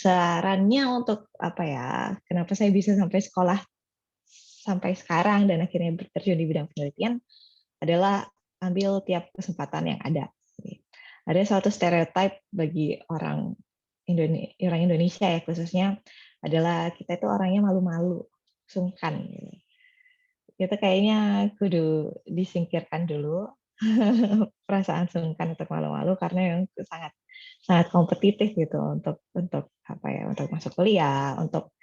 sarannya untuk apa ya? Kenapa saya bisa sampai sekolah sampai sekarang dan akhirnya terjun di bidang penelitian adalah ambil tiap kesempatan yang ada. Ada suatu stereotip bagi orang Indonesia ya khususnya adalah kita itu orangnya malu-malu, sungkan. Gitu. Itu kayaknya kudu disingkirkan dulu perasaan sungkan atau malu-malu karena yang sangat sangat kompetitif gitu untuk apa ya untuk masuk kuliah, untuk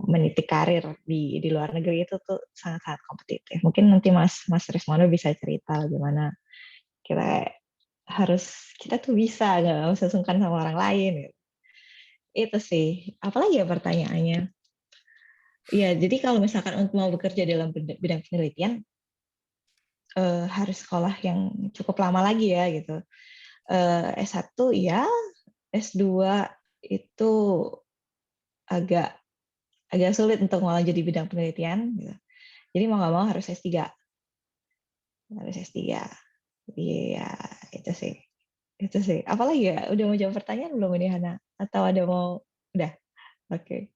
meniti karir di luar negeri itu tuh sangat-sangat kompetitif. Mungkin nanti Mas Rismono bisa cerita gimana kita tuh bisa nggak usah sungkan sama orang lain gitu. Itu sih. Apalagi ya pertanyaannya? Ya, jadi kalau misalkan untuk mau bekerja dalam bidang penelitian harus sekolah yang cukup lama lagi ya gitu. S1 ya, S2 itu agak sulit untuk malah jadi bidang penelitian gitu. Jadi mau nggak mau harus S3. Harus S3. Iya, itu sih. Itu sih. Apalagi ya? Udah mau jawab pertanyaan belum ini Hana? Atau ada mau udah? Oke.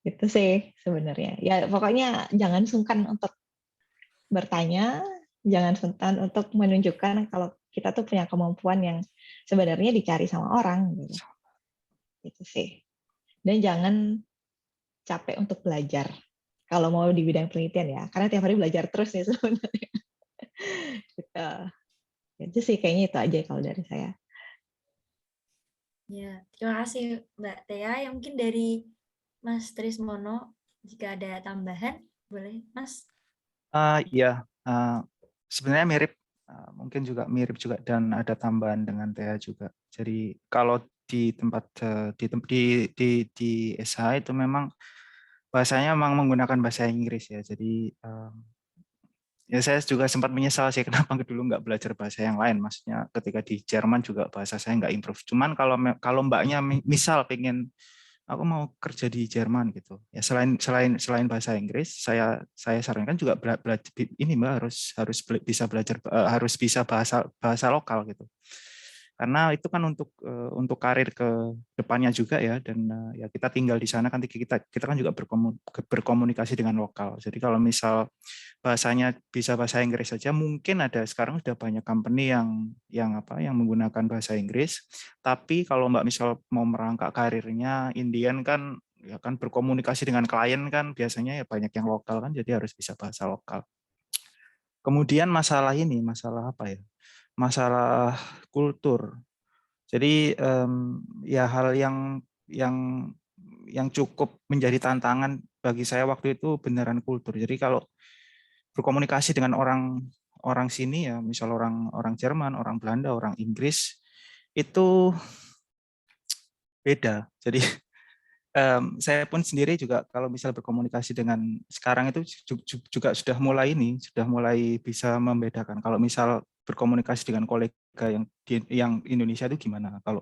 Itu sih sebenarnya. Ya pokoknya jangan sungkan untuk bertanya, jangan sungkan untuk menunjukkan kalau kita tuh punya kemampuan yang sebenarnya dicari sama orang gitu. Itu sih. Dan jangan capek untuk belajar. Kalau mau di bidang penelitian ya, karena tiap hari belajar terus ya sebenarnya. Gitu. Itu sih kayaknya itu aja kalau dari saya. Ya, terima kasih Mbak Tia. Yang mungkin dari Mas Trismono, jika ada tambahan, boleh Mas? Iya, sebenarnya mirip, mungkin juga mirip juga dan ada tambahan dengan Thea juga. Jadi kalau di tempat di SH itu memang bahasanya memang menggunakan bahasa Inggris ya. Jadi ya saya juga sempat menyesal sih kenapa dulu nggak belajar bahasa yang lain. Maksudnya ketika di Jerman juga bahasa saya nggak improve. Cuman kalau mbaknya misal pengen aku mau kerja di Jerman gitu. Ya selain bahasa Inggris, saya sarankan juga belajar ini Mbak bisa belajar harus bisa bahasa lokal gitu. Karena itu kan untuk karir ke depannya juga ya dan ya kita tinggal di sana kan kita kan juga berkomunikasi dengan lokal. Jadi kalau misal bahasanya bisa bahasa Inggris saja mungkin ada sekarang sudah banyak company yang menggunakan bahasa Inggris. Tapi kalau Mbak misal mau merangkak karirnya Indian kan ya kan berkomunikasi dengan klien kan biasanya ya banyak yang lokal kan jadi harus bisa bahasa lokal. Kemudian masalah apa ya? Masalah kultur. Jadi ya hal yang cukup menjadi tantangan bagi saya waktu itu beneran kultur. Jadi kalau berkomunikasi dengan orang sini ya, misal orang Jerman, orang Belanda, orang Inggris itu beda. Jadi saya pun sendiri juga kalau misal berkomunikasi dengan sekarang itu juga sudah mulai bisa membedakan. Kalau misal berkomunikasi dengan kolega yang Indonesia itu gimana, kalau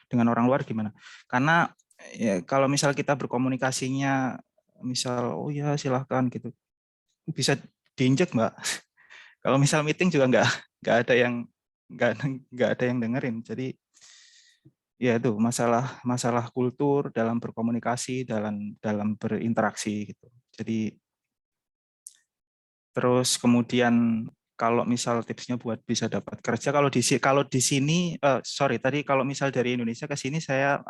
dengan orang luar gimana? Karena ya, kalau misal kita berkomunikasinya misal oh ya silahkan gitu bisa diinjek Mbak. Kalau misal meeting juga nggak ada yang dengerin. Jadi ya itu masalah kultur dalam berkomunikasi dalam berinteraksi gitu. Jadi terus kemudian kalau misal tipsnya buat bisa dapat kerja kalau di sini sorry tadi kalau misal dari Indonesia ke sini saya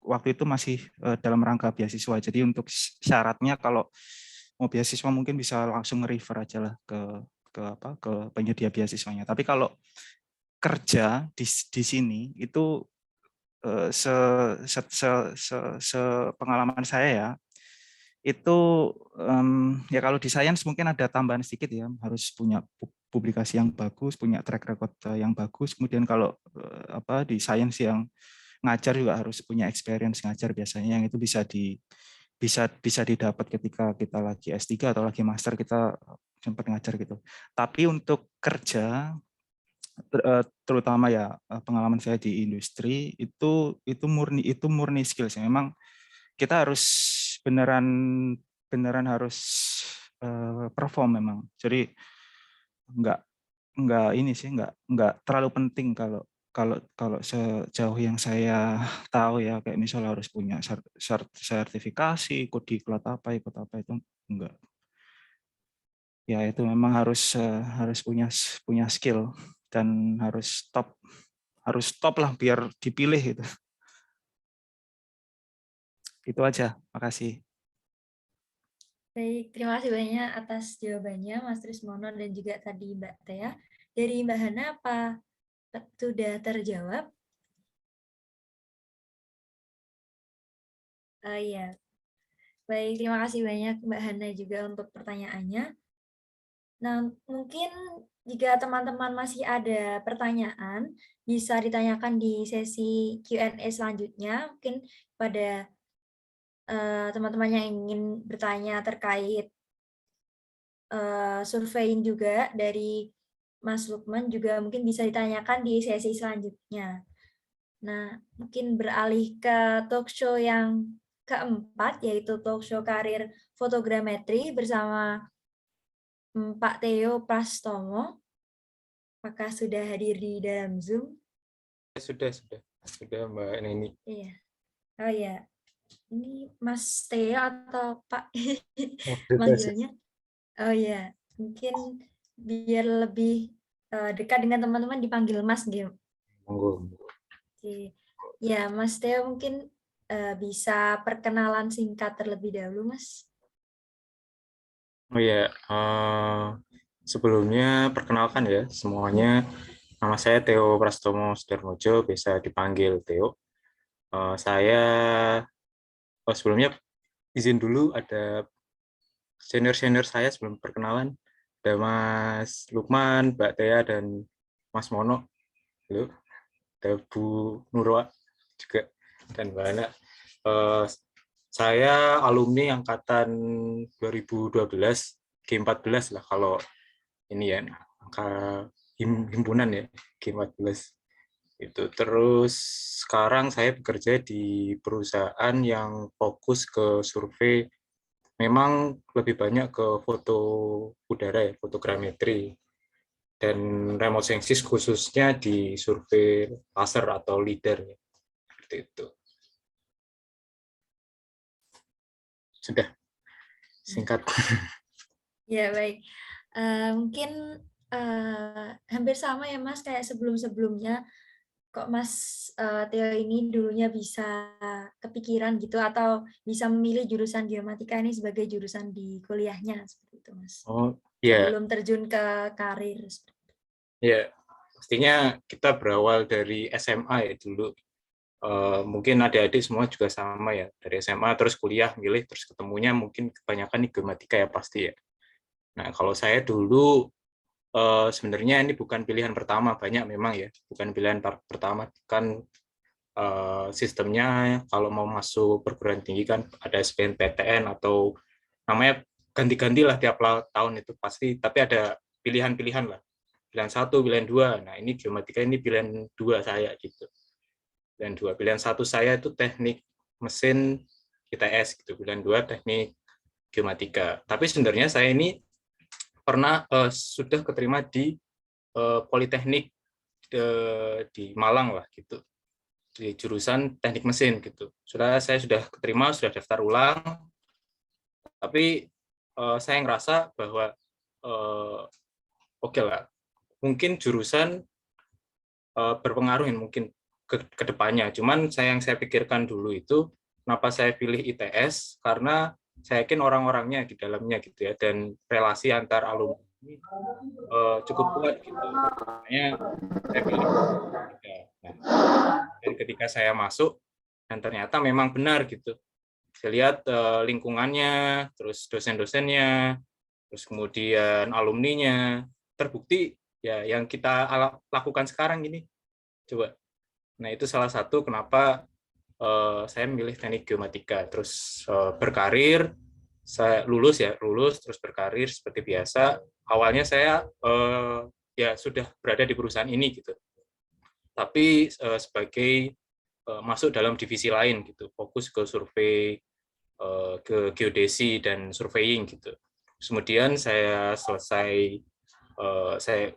waktu itu masih dalam rangka beasiswa. Jadi untuk syaratnya kalau mau beasiswa mungkin bisa langsung refer aja lah ke penyedia beasiswanya. Tapi kalau kerja di sini itu pengalaman saya ya, itu ya kalau di sains mungkin ada tambahan sedikit ya, harus punya publikasi yang bagus, punya track record yang bagus. Kemudian kalau di sains yang ngajar juga harus punya experience ngajar biasanya, yang itu bisa didapat ketika kita lagi S3 atau lagi master, kita sempat ngajar gitu. Tapi untuk kerja terutama ya pengalaman saya di industri itu murni skills. Memang kita harus beneran harus perform memang. Jadi nggak ini sih nggak terlalu penting kalau sejauh yang saya tahu ya, kayak misalnya harus punya sertifikasi, ikut ikut apa itu enggak. Ya itu memang harus punya skill dan harus top lah biar dipilih gitu. Itu aja, makasih. Baik, terima kasih banyak atas jawabannya Mas Trismono dan juga tadi Mbak Tea. Dari Mbak Hana, apa sudah terjawab? Iya. Baik, terima kasih banyak Mbak Hana juga untuk pertanyaannya. Nah, mungkin jika teman-teman masih ada pertanyaan, bisa ditanyakan di sesi Q&A selanjutnya. Mungkin pada teman-teman yang ingin bertanya terkait survei juga dari Mas Lukman juga mungkin bisa ditanyakan di sesi selanjutnya. Nah, mungkin beralih ke talk show yang keempat, yaitu talk show karir fotogrametri bersama Pak Theo Prastomo. Apakah sudah hadir di dalam Zoom? Sudah Mbak Neni. Iya. Oh ya, ini Mas Theo atau Pak manggilnya? Oh ya, mungkin biar lebih dekat dengan teman-teman dipanggil Mas gitu. Monggo. Oke. Ya, Mas Theo mungkin bisa perkenalan singkat terlebih dahulu, Mas. Oh ya, sebelumnya perkenalkan ya semuanya, nama saya Theo Prastomo Sudarmojo, bisa dipanggil Theo. Saya sebelumnya izin dulu, ada senior saya sebelum perkenalan, ada Mas Lukman, Mbak Tea, dan Mas Mono. Halo. Ada Bu Nurwa juga, dan Mbak Ana. Saya alumni angkatan 2012, G14 lah kalau ini ya, angka himpunan ya, G14 itu. Terus sekarang saya bekerja di perusahaan yang fokus ke survei, memang lebih banyak ke foto udara ya, fotogrametri, dan remote sensing khususnya di survei laser atau LIDAR ya, seperti itu. Sudah singkat. Ya, baik. Mungkin hampir sama ya, Mas, kayak sebelum-sebelumnya. Kok Mas Theo ini dulunya bisa kepikiran gitu atau bisa memilih jurusan geomatika ini sebagai jurusan di kuliahnya, seperti itu, Mas? Oh, ya. Sebelum terjun ke karir. Ya, pastinya kita berawal dari SMA ya dulu. Mungkin adik-adik semua juga sama ya, dari SMA terus kuliah milih, terus ketemunya mungkin kebanyakan di geomatika ya pasti ya. Nah, kalau saya dulu sebenarnya ini bukan pilihan pertama, banyak memang ya, bukan pilihan pertama. Kan sistemnya kalau mau masuk perguruan tinggi kan ada SBMPTN atau namanya ganti-ganti lah tiap tahun itu pasti, tapi ada pilihan-pilihan lah. Pilihan 1, pilihan 2. Nah, ini geomatika ini pilihan 2 saya gitu. Pilihan 2. Pilihan 1 saya itu teknik mesin ITS gitu. Pilihan 2 teknik geomatika. Tapi sebenarnya saya ini pernah sudah keterima di Politeknik di Malang lah gitu. Di jurusan teknik mesin gitu. Saya sudah keterima, sudah daftar ulang. Tapi saya ngerasa bahwa oke lah, mungkin jurusan berpengaruh mungkin ke depannya. Cuman yang saya pikirkan dulu itu kenapa saya pilih ITS, karena saya yakin orang-orangnya di dalamnya gitu ya, dan relasi antar alumni ini cukup kuat gitu. Makanya saya pilih. Nah, dan ketika saya masuk dan ternyata memang benar gitu. Saya lihat lingkungannya, terus dosen-dosennya, terus kemudian alumninya, terbukti ya yang kita lakukan sekarang ini. Coba. Nah, itu salah satu kenapa saya memilih teknik geomatika. Terus berkarir, saya lulus terus berkarir seperti biasa. Awalnya saya ya sudah berada di perusahaan ini gitu. Tapi sebagai masuk dalam divisi lain gitu, fokus ke survei, ke geodesi dan surveying gitu. Kemudian saya selesai, saya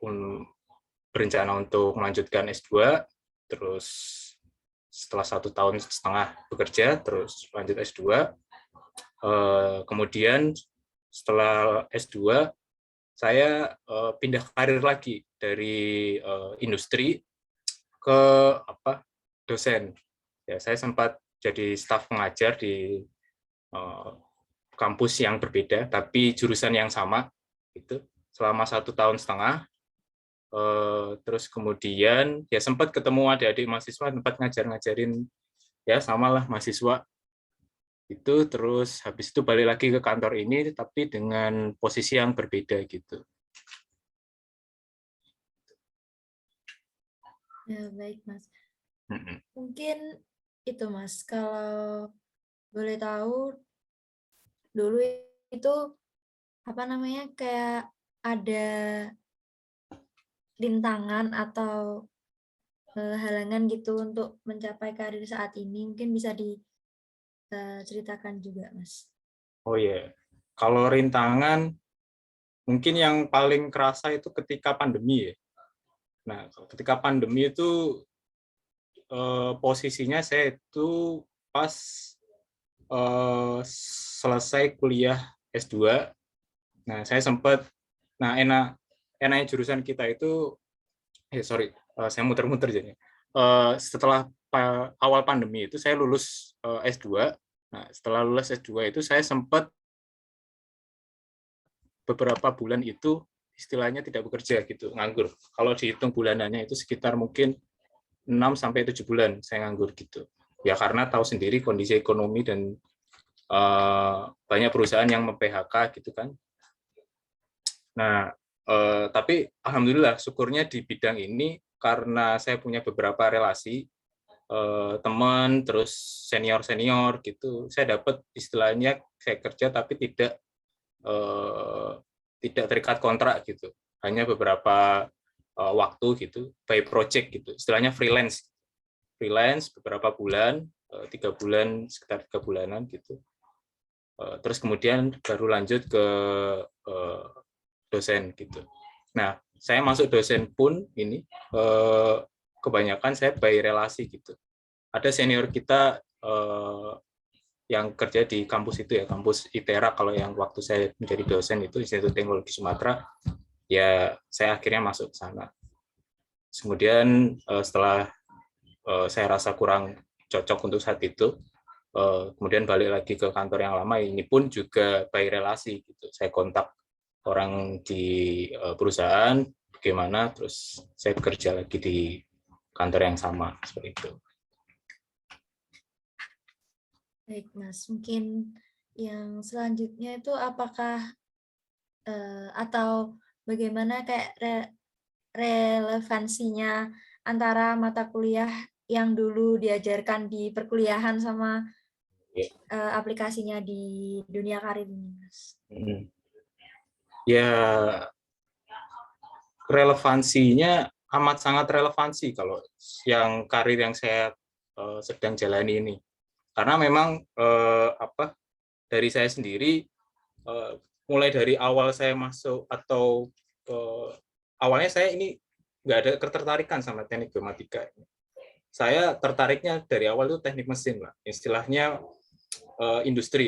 berencana untuk melanjutkan S2, terus setelah 1,5 tahun bekerja, terus lanjut S2. Kemudian setelah S2, saya pindah karir lagi dari industri ke dosen. Ya, saya sempat jadi staf pengajar di kampus yang berbeda, tapi jurusan yang sama, itu selama 1,5 tahun. Terus kemudian ya sempat ketemu adik-adik mahasiswa, tempat ngajarin ya samalah mahasiswa itu. Terus habis itu balik lagi ke kantor ini, tapi dengan posisi yang berbeda gitu. Ya, baik Mas. Mungkin itu Mas, kalau boleh tahu dulu itu apa namanya, kayak ada rintangan atau halangan gitu untuk mencapai karir saat ini, mungkin bisa diceritakan juga Mas. Oh iya, kalau rintangan mungkin yang paling kerasa itu ketika pandemi ya. Nah, ketika pandemi itu posisinya saya itu pas selesai kuliah S2. Nah, saya sempat, enaknya jurusan kita itu, saya muter-muter jadi. Setelah awal pandemi itu saya lulus S2. Nah, setelah lulus S2 itu saya sempat beberapa bulan itu istilahnya tidak bekerja gitu, nganggur. Kalau dihitung bulanannya itu sekitar mungkin 6-7 bulan saya nganggur gitu. Ya karena tahu sendiri kondisi ekonomi dan banyak perusahaan yang mem-PHK gitu kan. Nah, tapi alhamdulillah syukurnya di bidang ini karena saya punya beberapa relasi teman, terus senior gitu, saya dapat istilahnya saya kerja tapi tidak terikat kontrak gitu, hanya beberapa waktu gitu, by project gitu, istilahnya freelance beberapa bulan, 3 bulan, sekitar 3 bulanan gitu. Terus kemudian baru lanjut ke dosen gitu. Nah, saya masuk dosen pun ini kebanyakan saya by relasi gitu. Ada senior kita yang kerja di kampus itu ya, kampus ITERA kalau yang waktu saya menjadi dosen itu Institut Teknologi Sumatera, ya saya akhirnya masuk ke sana. Kemudian setelah saya rasa kurang cocok untuk saat itu, kemudian balik lagi ke kantor yang lama, ini pun juga by relasi gitu. Saya kontak orang di perusahaan, bagaimana, terus saya bekerja lagi di kantor yang sama, seperti itu. Baik Mas, mungkin yang selanjutnya itu apakah atau bagaimana kayak relevansinya antara mata kuliah yang dulu diajarkan di perkuliahan sama aplikasinya di dunia karir ini, Mas? Ya, relevansinya amat sangat relevansi kalau yang karir yang saya sedang jalani ini. Karena memang dari saya sendiri, mulai dari awal saya masuk atau awalnya saya ini nggak ada ketertarikan sama teknik geomatika. Saya tertariknya dari awal itu teknik mesin lah, istilahnya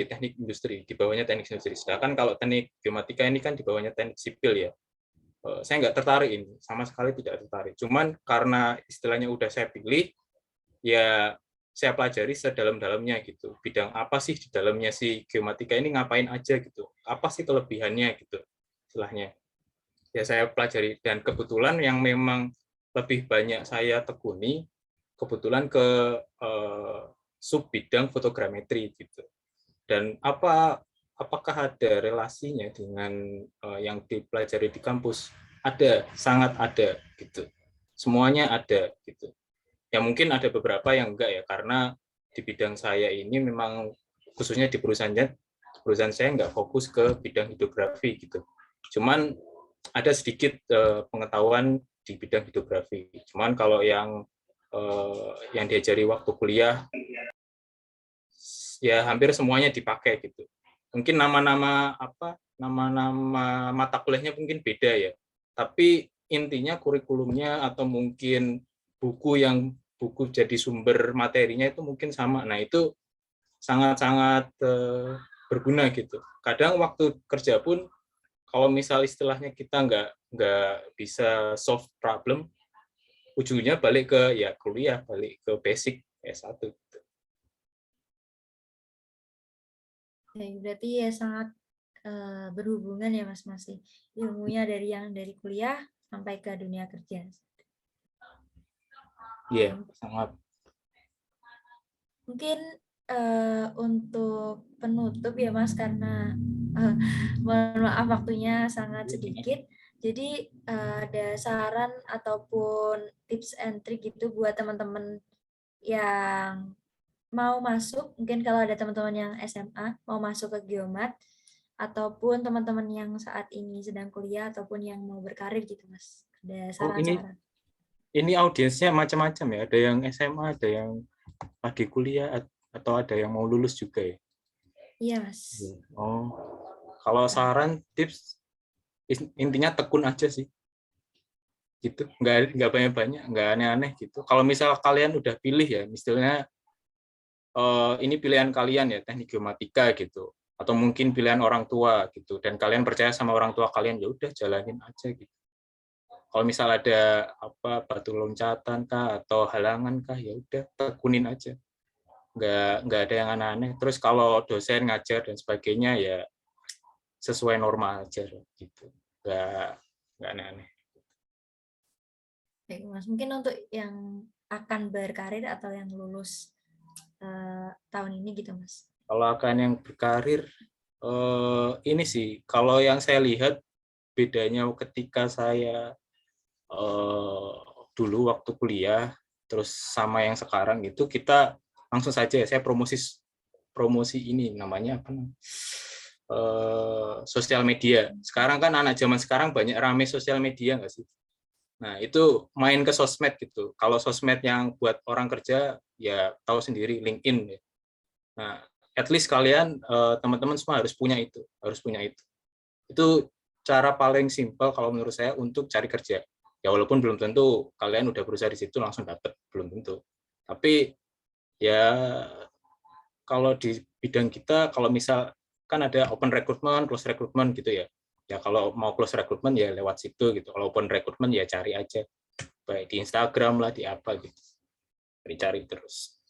teknik industri, di bawahnya teknik industri. Sedangkan kalau teknik geomatika ini kan di bawahnya teknik sipil ya. Saya nggak tertarik ini, sama sekali tidak tertarik. Cuman karena istilahnya udah saya pilih, ya saya pelajari sedalam-dalamnya gitu. Bidang apa sih di dalamnya si geomatika ini, ngapain aja gitu. Apa sih kelebihannya gitu istilahnya. Ya saya pelajari, dan kebetulan yang memang lebih banyak saya tekuni kebetulan ke sub bidang fotogrametri gitu. Dan apakah ada relasinya dengan yang dipelajari di kampus? Ada, sangat ada gitu. Semuanya ada gitu. Ya mungkin ada beberapa yang enggak ya, karena di bidang saya ini memang khususnya di perusahaan saya enggak fokus ke bidang hidrografi gitu. Cuman ada sedikit pengetahuan di bidang hidrografi. Cuman kalau yang diajari waktu kuliah ya hampir semuanya dipakai gitu. Mungkin nama-nama mata kuliahnya mungkin beda ya. Tapi intinya kurikulumnya atau mungkin buku jadi sumber materinya itu mungkin sama. Nah, itu sangat-sangat berguna gitu. Kadang waktu kerja pun kalau misal istilahnya kita nggak bisa solve problem, ujungnya balik ke ya kuliah, balik ke basic S1 gitu. Berarti ya sangat berhubungan ya Mas, masih ilmunya dari kuliah sampai ke dunia kerja. Iya, sangat. Mungkin untuk penutup ya Mas, karena mohon maaf waktunya sangat sedikit. Jadi ada saran ataupun tips and trick gitu buat teman-teman yang mau masuk, mungkin kalau ada teman-teman yang SMA mau masuk ke Geomat, ataupun teman-teman yang saat ini sedang kuliah ataupun yang mau berkarir gitu Mas. Ada saran-saran. Ini audiensnya macam-macam ya. Ada yang SMA, ada yang lagi kuliah, atau ada yang mau lulus juga ya? Iya Mas. Oh, kalau saran tips intinya tekun aja sih. Gitu, nggak banyak-banyak, nggak aneh-aneh gitu. Kalau misal kalian udah pilih ya, misalnya ini pilihan kalian ya, teknik geomatika gitu, atau mungkin pilihan orang tua gitu, dan kalian percaya sama orang tua kalian, ya udah jalanin aja gitu. Kalau misal ada batu loncatan kah atau halangan kah, ya udah tekunin aja. Nggak ada yang aneh-aneh. Terus kalau dosen ngajar dan sebagainya ya sesuai norma aja gitu. Nggak aneh-aneh. Baik Mas, mungkin untuk yang akan berkarir atau yang lulus tahun ini gitu Mas. Kalau akan yang berkarir, ini sih, kalau yang saya lihat bedanya ketika saya dulu waktu kuliah, terus sama yang sekarang itu, kita langsung saja, saya promosi ini, namanya apa? Sosial media. Sekarang kan anak zaman sekarang banyak rame sosial media nggak sih? Nah, itu main ke sosmed gitu. Kalau sosmed yang buat orang kerja, ya tahu sendiri, LinkedIn. Ya. Nah, at least kalian, teman-teman semua harus punya itu. Itu cara paling simpel kalau menurut saya untuk cari kerja. Ya walaupun belum tentu kalian udah berusaha di situ langsung dapat, belum tentu. Tapi ya kalau di bidang kita, kalau misal kan ada open recruitment, close recruitment gitu ya. Ya kalau mau close recruitment ya lewat situ gitu. Kalau open recruitment ya cari aja. Baik di Instagram lah, di apa gitu. Cari terus.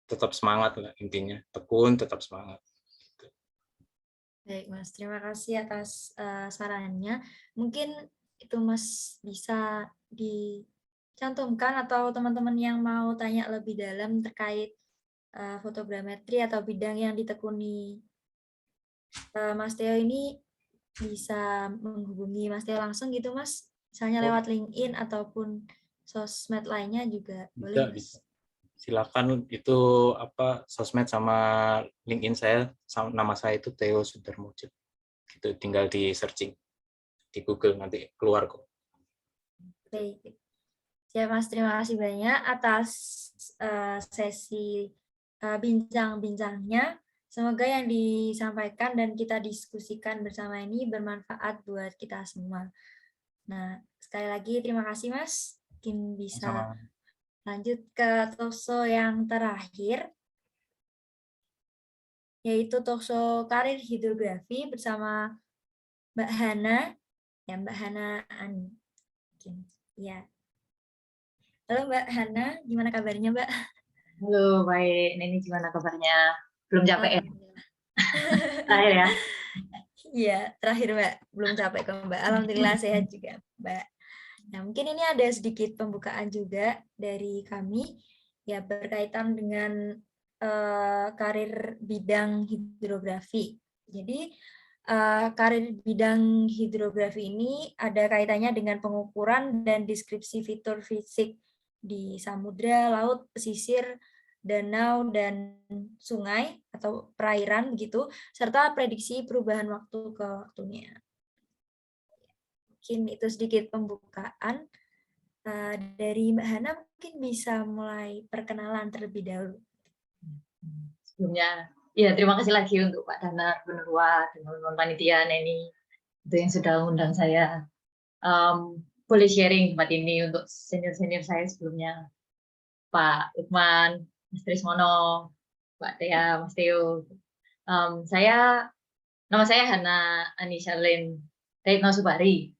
Tetap semangat lah intinya. Tekun, tetap semangat. Baik Mas, terima kasih atas sarannya. Mungkin itu Mas bisa dicantumkan atau teman-teman yang mau tanya lebih dalam terkait fotogrametri atau bidang yang ditekuni Mas Theo ini bisa menghubungi Mas Theo langsung gitu Mas, misalnya lewat LinkedIn ataupun sosmed lainnya juga boleh Mas. Bisa. Silakan, itu sosmed sama LinkedIn saya, nama saya itu Theo Sudarmojo. Gitu, tinggal di searching di Google nanti keluar kok. Baik. Siap Mas, terima kasih banyak atas sesi bincang-bincangnya. Semoga yang disampaikan dan kita diskusikan bersama ini bermanfaat buat kita semua. Nah, sekali lagi terima kasih Mas. Mungkin bisa lanjut ke talkshow yang terakhir, yaitu talkshow karir hidrografi bersama Mbak Hana. Ya, Mbak Hana Ani. Ya. Halo Mbak Hana, gimana kabarnya Mbak? Halo, baik. Ini gimana kabarnya? Belum capek ya? Alhamdulillah. Terakhir ya? Iya, terakhir Mbak, belum capek kok Mbak. Alhamdulillah sehat juga Mbak. Nah, mungkin ini ada sedikit pembukaan juga dari kami, ya berkaitan dengan karir bidang hidrografi. Jadi, karir bidang hidrografi ini ada kaitannya dengan pengukuran dan deskripsi fitur fisik di samudra, laut, pesisir, danau, dan sungai atau perairan gitu, serta prediksi perubahan waktu ke waktunya. Mungkin itu sedikit pembukaan. Dari Mbak Hana mungkin bisa mulai perkenalan terlebih dahulu. Sebelumnya, ya terima kasih lagi untuk Pak Danar, Bu Nurwa, dan teman-teman panitia Neni itu yang sudah mengundang saya. Boleh sharing tempat ini untuk senior-senior saya sebelumnya, Pak Lukman, Mas Trismono, Pak Tia, Mas Teo. Nama saya Hana Ani Charlene Retno Subari.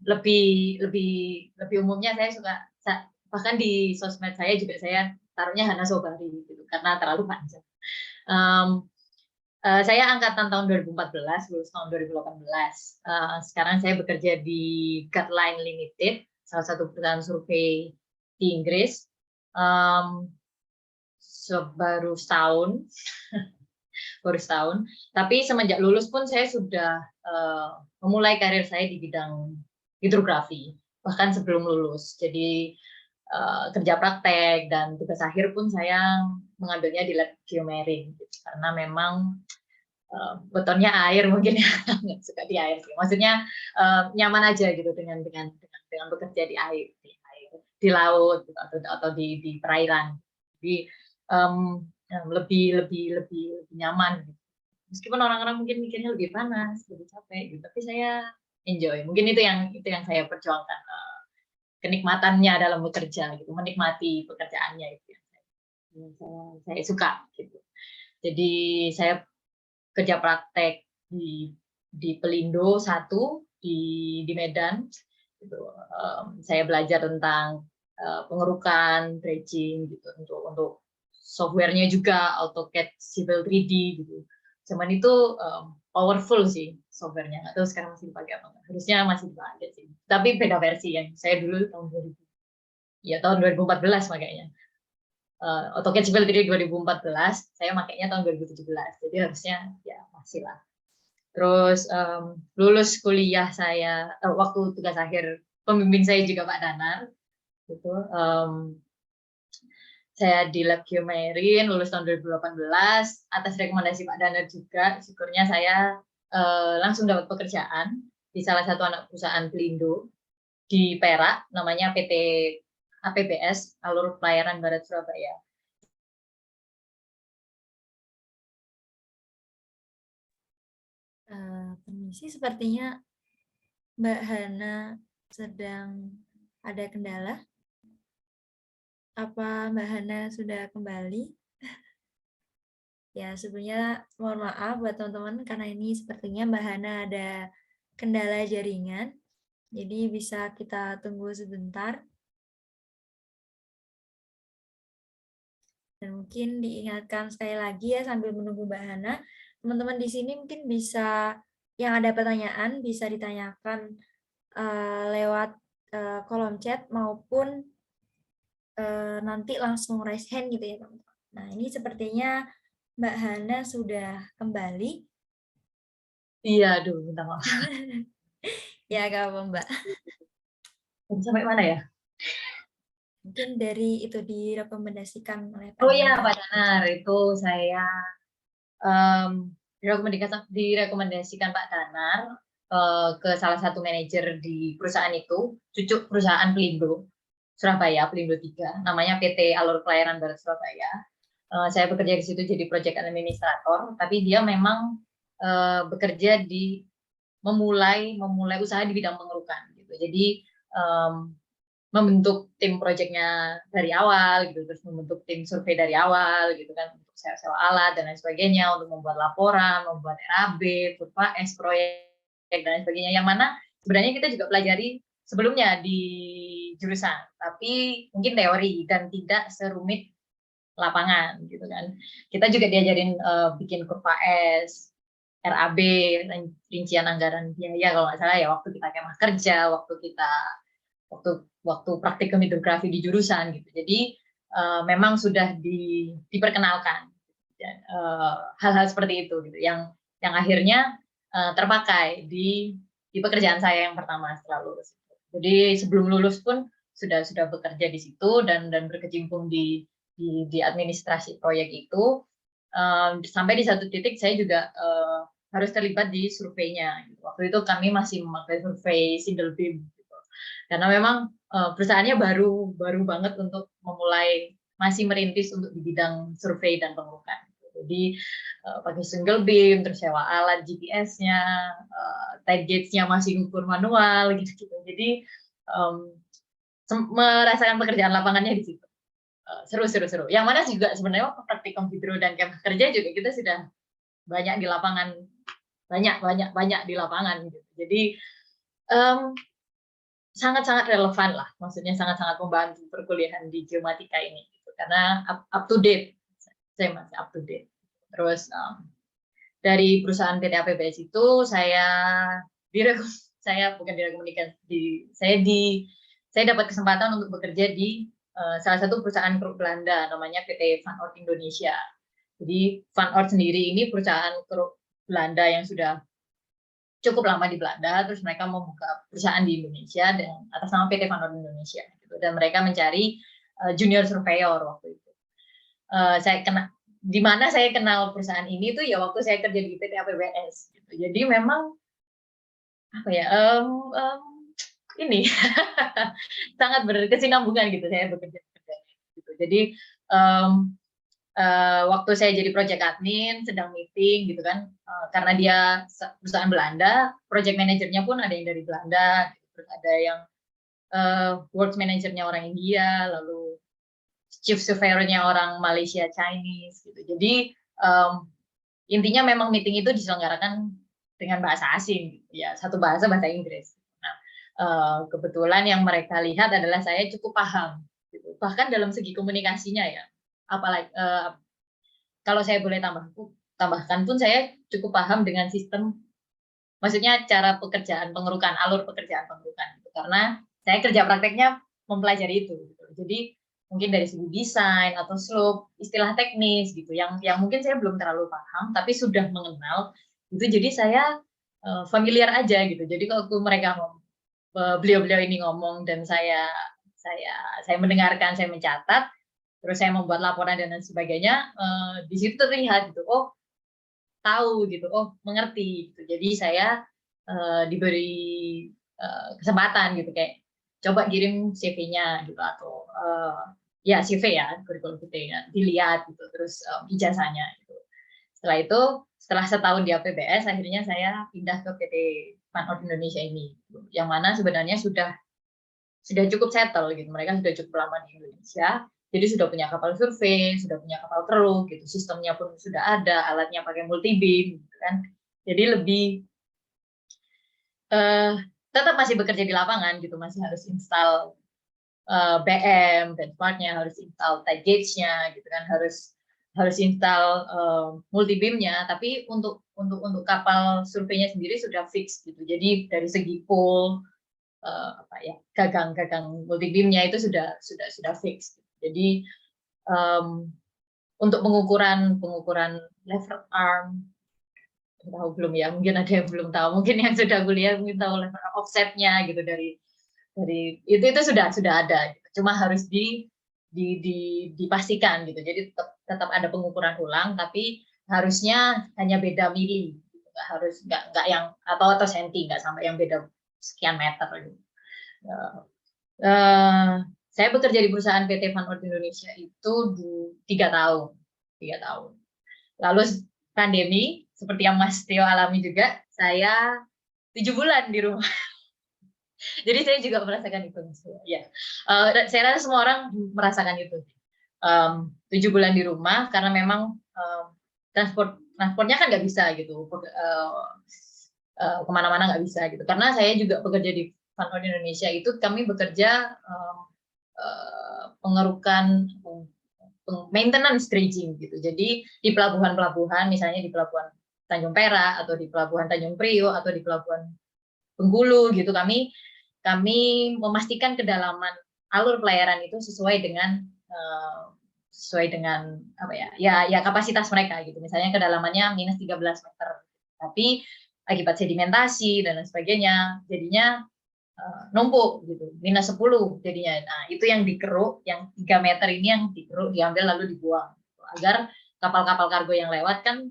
Lebih umumnya saya suka, bahkan di sosmed saya juga saya taruhnya Hana Sobari gitu, karena terlalu panjang. Saya angkatan tahun 2014, lulus tahun 2018. Sekarang saya bekerja di Guideline Limited, salah satu perusahaan survei di Inggris. Baru setahun. Tapi semenjak lulus pun saya sudah memulai karir saya di bidang hidrografi, bahkan sebelum lulus. Jadi kerja praktek dan tugas akhir pun saya mengambilnya di lab geomarine, karena memang betonnya air mungkin ya, nggak suka di air sih. Maksudnya nyaman aja gitu dengan bekerja di air, di laut atau di perairan. Jadi lebih nyaman gitu. Meskipun orang-orang mungkin mikirnya lebih panas, lebih capek gitu, tapi saya enjoy. Mungkin itu yang saya perjuangkan, kenikmatannya dalam bekerja gitu, menikmati pekerjaannya itu yang saya suka gitu. Jadi saya kerja praktek di Pelindo 1 di Medan gitu. Saya belajar tentang pengerukan, dredging gitu, untuk softwarenya juga AutoCAD Civil 3D gitu. Zaman itu powerful sih softwarenya, nggak tahu sekarang masih dipakai apa enggak. Harusnya masih dipakai sih, tapi beda versi. Yang saya dulu tahun 2014 makanya. AutoCAD Civil 3D 2014, saya makainya tahun 2017, jadi harusnya ya masih lah. Terus lulus kuliah saya, waktu tugas akhir pembimbing saya juga Pak Danar, gitu. Saya di lab geomarine, lulus tahun 2018, atas rekomendasi Pak Danar juga, syukurnya saya langsung dapat pekerjaan di salah satu anak perusahaan Pelindo di Perak, namanya PT APBS, Alur Pelayaran Barat Surabaya. Permisi, sepertinya Mbak Hana sedang ada kendala. Apa Mbak Hana sudah kembali? Ya, sebelumnya mohon maaf buat teman-teman karena ini sepertinya Mbak Hana ada kendala jaringan. Jadi bisa kita tunggu sebentar. Dan mungkin diingatkan sekali lagi ya sambil menunggu Mbak Hana, teman-teman di sini mungkin bisa, yang ada pertanyaan bisa ditanyakan lewat kolom chat maupun nanti langsung raise hand gitu ya teman-teman. Nah ini sepertinya Mbak Hana sudah kembali. Iya, aduh, minta maaf. Ya, gak apa Mbak. Sampai mana ya? Mungkin dari itu direkomendasikan oleh Pak. Oh iya, Pak Danar, itu saya direkomendasikan Pak Danar ke salah satu manajer di perusahaan itu, cucuk perusahaan Pelindo, Surabaya, Pelindo 3, namanya PT Alur Pelayaran Barat Surabaya. Saya bekerja di situ jadi project administrator, tapi dia memang bekerja memulai usaha di bidang pengerukan gitu. Jadi membentuk tim proyeknya dari awal gitu, terus membentuk tim survei dari awal gitu kan, untuk sewa alat dan lain sebagainya, untuk membuat laporan, membuat RAB, FUTPAS, proyek dan lain sebagainya, yang mana sebenarnya kita juga pelajari sebelumnya di jurusan, tapi mungkin teori dan tidak serumit lapangan gitu kan. Kita juga diajarin bikin kurva S, RAB, rincian anggaran biaya kalau nggak salah ya, waktu kita kemah kerja, waktu praktikum hidrografi di jurusan gitu. Jadi memang sudah diperkenalkan hal-hal seperti itu gitu, yang akhirnya terpakai di pekerjaan saya yang pertama setelah lulus. Jadi sebelum lulus pun sudah bekerja di situ dan berkecimpung di administrasi proyek itu, sampai di satu titik saya juga harus terlibat di surveinya. Waktu itu kami masih memakai survei single beam, gitu. Karena memang perusahaannya baru banget untuk memulai, masih merintis untuk di bidang survei dan pengukuran. Jadi pakai single beam, terus sewa alat GPS-nya, tight gauge-nya masih ngukur manual, gitu-gitu. Jadi merasakan pekerjaan lapangannya di situ. Seru. Yang mana juga sebenarnya praktikum hidro dan kemah kerja juga kita sudah banyak di lapangan, banyak di lapangan. Gitu. Jadi sangat-sangat relevan lah, maksudnya sangat-sangat membantu perkuliahan di geomatika ini, gitu. Karena up to date. Saya masih up to date. Terus dari perusahaan PT APBS itu saya dapat kesempatan untuk bekerja di salah satu perusahaan grup Belanda namanya PT Van Oord Indonesia. Jadi Van Oord sendiri ini perusahaan grup Belanda yang sudah cukup lama di Belanda, terus mereka membuka perusahaan di Indonesia dan atas nama PT Van Oord Indonesia, gitu. Dan mereka mencari junior surveyor waktu itu. Di mana saya kenal perusahaan ini tuh ya waktu saya kerja di PT APBS. Gitu. Jadi memang apa ya, ini sangat berkesinambungan gitu saya bekerja. Gitu. Jadi waktu saya jadi project admin sedang meeting gitu kan, karena dia perusahaan Belanda, project manajernya pun ada yang dari Belanda, gitu. Terus ada yang works manajernya orang India, lalu chief surveyor-nya orang Malaysia, Chinese gitu. Jadi intinya memang meeting itu diselenggarakan dengan bahasa asing gitu ya, satu bahasa Inggris. Nah, kebetulan yang mereka lihat adalah saya cukup paham gitu. Bahkan dalam segi komunikasinya ya. Apalagi kalau saya boleh tambahkan pun saya cukup paham dengan sistem, maksudnya cara pekerjaan pengerukan, alur pekerjaan pengerukan gitu. Karena saya kerja prakteknya mempelajari itu gitu. Jadi mungkin dari segi desain atau slope, istilah teknis gitu yang mungkin saya belum terlalu paham tapi sudah mengenal itu, jadi saya familiar aja gitu. Jadi kalau mereka beliau-beliau ini ngomong dan saya mendengarkan, saya mencatat, terus saya membuat laporan dan lain sebagainya, di situ terlihat gitu, oh tahu gitu, oh mengerti gitu. Jadi saya diberi kesempatan gitu, kayak coba kirim CV-nya gitu, atau ya CV ya, kurikulum vitae, dilihat gitu, terus ijazahnya gitu. Setelah itu, setelah setahun di APBS, akhirnya saya pindah ke PT Van Oord Indonesia ini, yang mana sebenarnya sudah cukup settle gitu. Mereka sudah cukup lama di Indonesia, jadi sudah punya kapal survei, sudah punya kapal keruh gitu, sistemnya pun sudah ada, alatnya pakai multi beam gitu kan. Jadi lebih tetap masih bekerja di lapangan gitu, masih harus install BM, benchmarknya, harus install tight gauge-nya gitu kan, harus install multi beam-nya, tapi untuk kapal surveinya sendiri sudah fix gitu. Jadi dari segi pole, gagang multi beam-nya itu sudah fix. Jadi untuk pengukuran lever arm, tahu belum ya? Mungkin ada yang belum tahu. Mungkin yang sudah kuliah mungkin tahu lever offset-nya gitu, dari itu sudah ada. Gitu. Cuma harus dipastikan gitu. Jadi tetap ada pengukuran ulang, tapi harusnya hanya beda mili. Gitu. Nggak yang atau senti, nggak sampai yang beda sekian meter. Gitu. Saya bekerja di perusahaan PT Van Oord Indonesia itu 3 tahun. Lalu pandemi, seperti yang Mas Theo alami juga, saya 7 bulan di rumah. Jadi saya juga merasakan itu. Ya, saya rasa semua orang merasakan itu. 7 bulan di rumah karena memang transportnya kan nggak bisa gitu, kemana-mana nggak bisa gitu. Karena saya juga bekerja di Fund on Indonesia itu kami bekerja pengerukan maintenance dredging gitu. Jadi di pelabuhan-pelabuhan, misalnya di pelabuhan Tanjung Perak atau di pelabuhan Tanjung Priok atau di pelabuhan Bengkulu gitu, kami memastikan kedalaman alur pelayaran itu sesuai dengan apa ya kapasitas mereka gitu. Misalnya kedalamannya minus 13 meter, tapi akibat sedimentasi dan lain sebagainya jadinya numpuk gitu, minus 10 jadinya. Nah, itu yang dikeruk, yang 3 meter ini yang dikeruk, diambil lalu dibuang agar kapal-kapal kargo yang lewat kan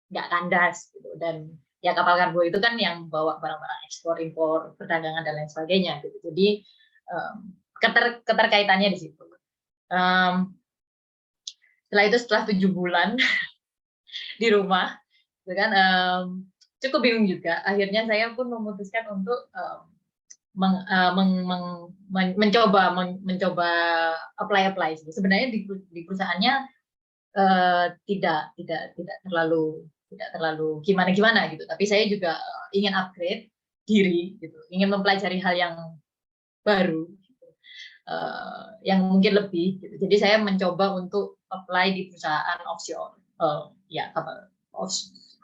nggak kandas gitu. Dan ya kapal kargo itu kan yang bawa barang-barang ekspor, impor, perdagangan dan lain sebagainya gitu. Jadi keterkaitannya di situ. Setelah itu, setelah 7 bulan di rumah, gitu kan, cukup bingung juga. Akhirnya saya pun memutuskan untuk mencoba apply. Sebenarnya di perusahaannya tidak terlalu gimana gitu. Tapi saya juga ingin upgrade diri gitu, ingin mempelajari hal yang baru, gitu. Yang mungkin lebih. Gitu. Jadi saya mencoba untuk apply di perusahaan offshore,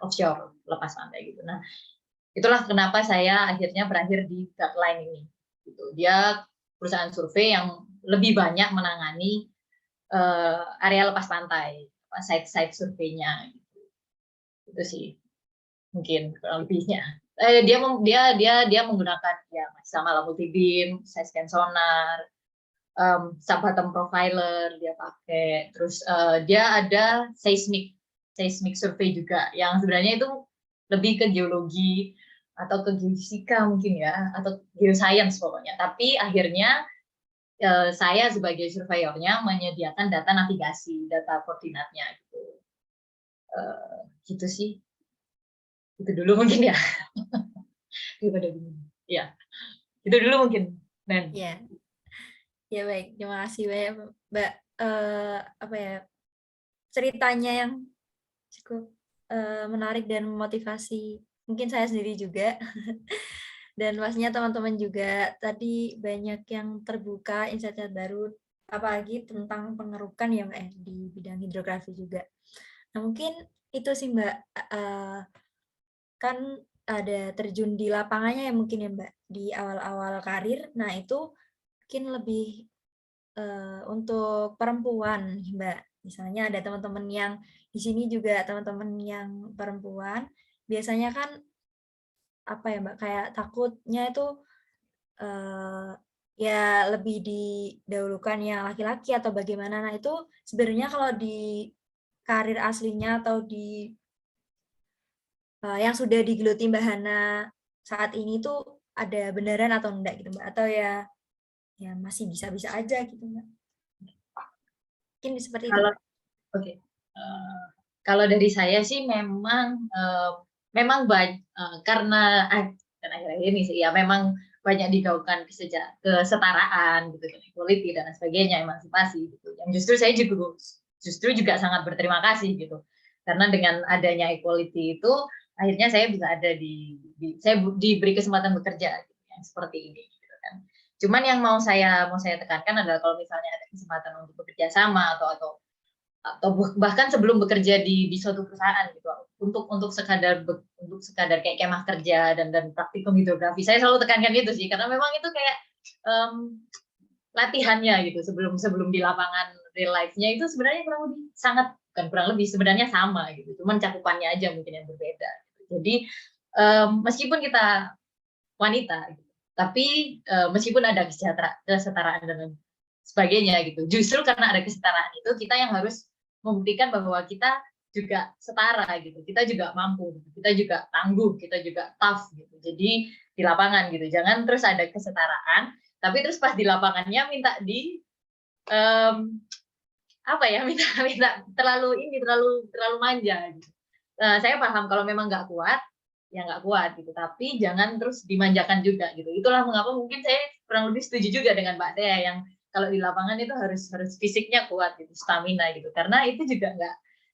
offshore lepas pantai gitu. Nah, itulah kenapa saya akhirnya berakhir di Guardline ini. Gitu. Dia perusahaan survei yang lebih banyak menangani area lepas pantai, site surveinya. Gitu. Itu sih mungkin kurang lebihnya. Dia menggunakan ya sama lah multi beam, side scan sonar, sub-bottom profiler dia pakai. Terus dia ada seismic survey juga yang sebenarnya itu lebih ke geologi atau ke geofisika mungkin ya, atau geoscience pokoknya. Tapi akhirnya saya sebagai surveyornya menyediakan data navigasi, data koordinatnya gitu. Gitu sih. Itu dulu mungkin ya. Daripada bingung. Ya. Itu dulu mungkin. Dan Ya. Ya baik, terima kasih banyak Mbak. Apa ya? Ceritanya yang cukup menarik dan memotivasi mungkin saya sendiri juga. Dan pastinya teman-teman juga tadi banyak yang terbuka, insight-insight baru, apalagi tentang pengerukan ya Mbak di bidang hidrografi juga. Nah mungkin itu sih Mbak, kan ada terjun di lapangannya ya mungkin ya Mbak, di awal-awal karir. Nah itu mungkin lebih untuk perempuan Mbak. Misalnya ada teman-teman yang di sini juga teman-teman yang perempuan, biasanya kan apa ya Mbak, kayak takutnya itu ya lebih didahulukan yang laki-laki atau bagaimana. Nah itu sebenarnya kalau di karir aslinya atau di yang sudah digeluti Mbak Hana saat ini tuh ada beneran atau enggak gitu Mbak, atau ya masih bisa-bisa aja gitu Mbak. Mungkin seperti itu. Oke. Kalau dari saya sih memang karena akhir-akhir ini sih ya memang banyak digaungkan kesetaraan gitu, equality dan sebagainya, emansipasi gitu. Yang justru juga sangat berterima kasih gitu. Karena dengan adanya equality itu akhirnya saya bisa ada saya diberi kesempatan bekerja gitu, yang seperti ini gitu kan. Cuman yang mau saya tekankan adalah kalau misalnya ada kesempatan untuk bekerja sama atau bahkan sebelum bekerja di suatu perusahaan gitu, untuk sekadar kayak kemah kerja dan praktikum hidrografi, saya selalu tekankan itu sih, karena memang itu kayak latihannya gitu sebelum di lapangan real life-nya itu sebenarnya kurang lebih sebenarnya sama gitu, cuman cakupannya aja mungkin yang berbeda gitu. Jadi meskipun kita wanita gitu, tapi meskipun ada kesetaraan dan sebagainya gitu, justru karena ada kesetaraan itu kita yang harus membuktikan bahwa kita juga setara gitu, kita juga mampu, kita juga tangguh, kita juga tough gitu. Jadi di lapangan gitu, jangan terus ada kesetaraan, tapi terus pas di lapangannya minta terlalu manja gitu. Saya paham kalau memang nggak kuat, ya nggak kuat gitu, tapi jangan terus dimanjakan juga gitu. Itulah mengapa mungkin saya kurang lebih setuju juga dengan Mbak Tea yang kalau di lapangan itu harus fisiknya kuat gitu, stamina gitu, karena itu juga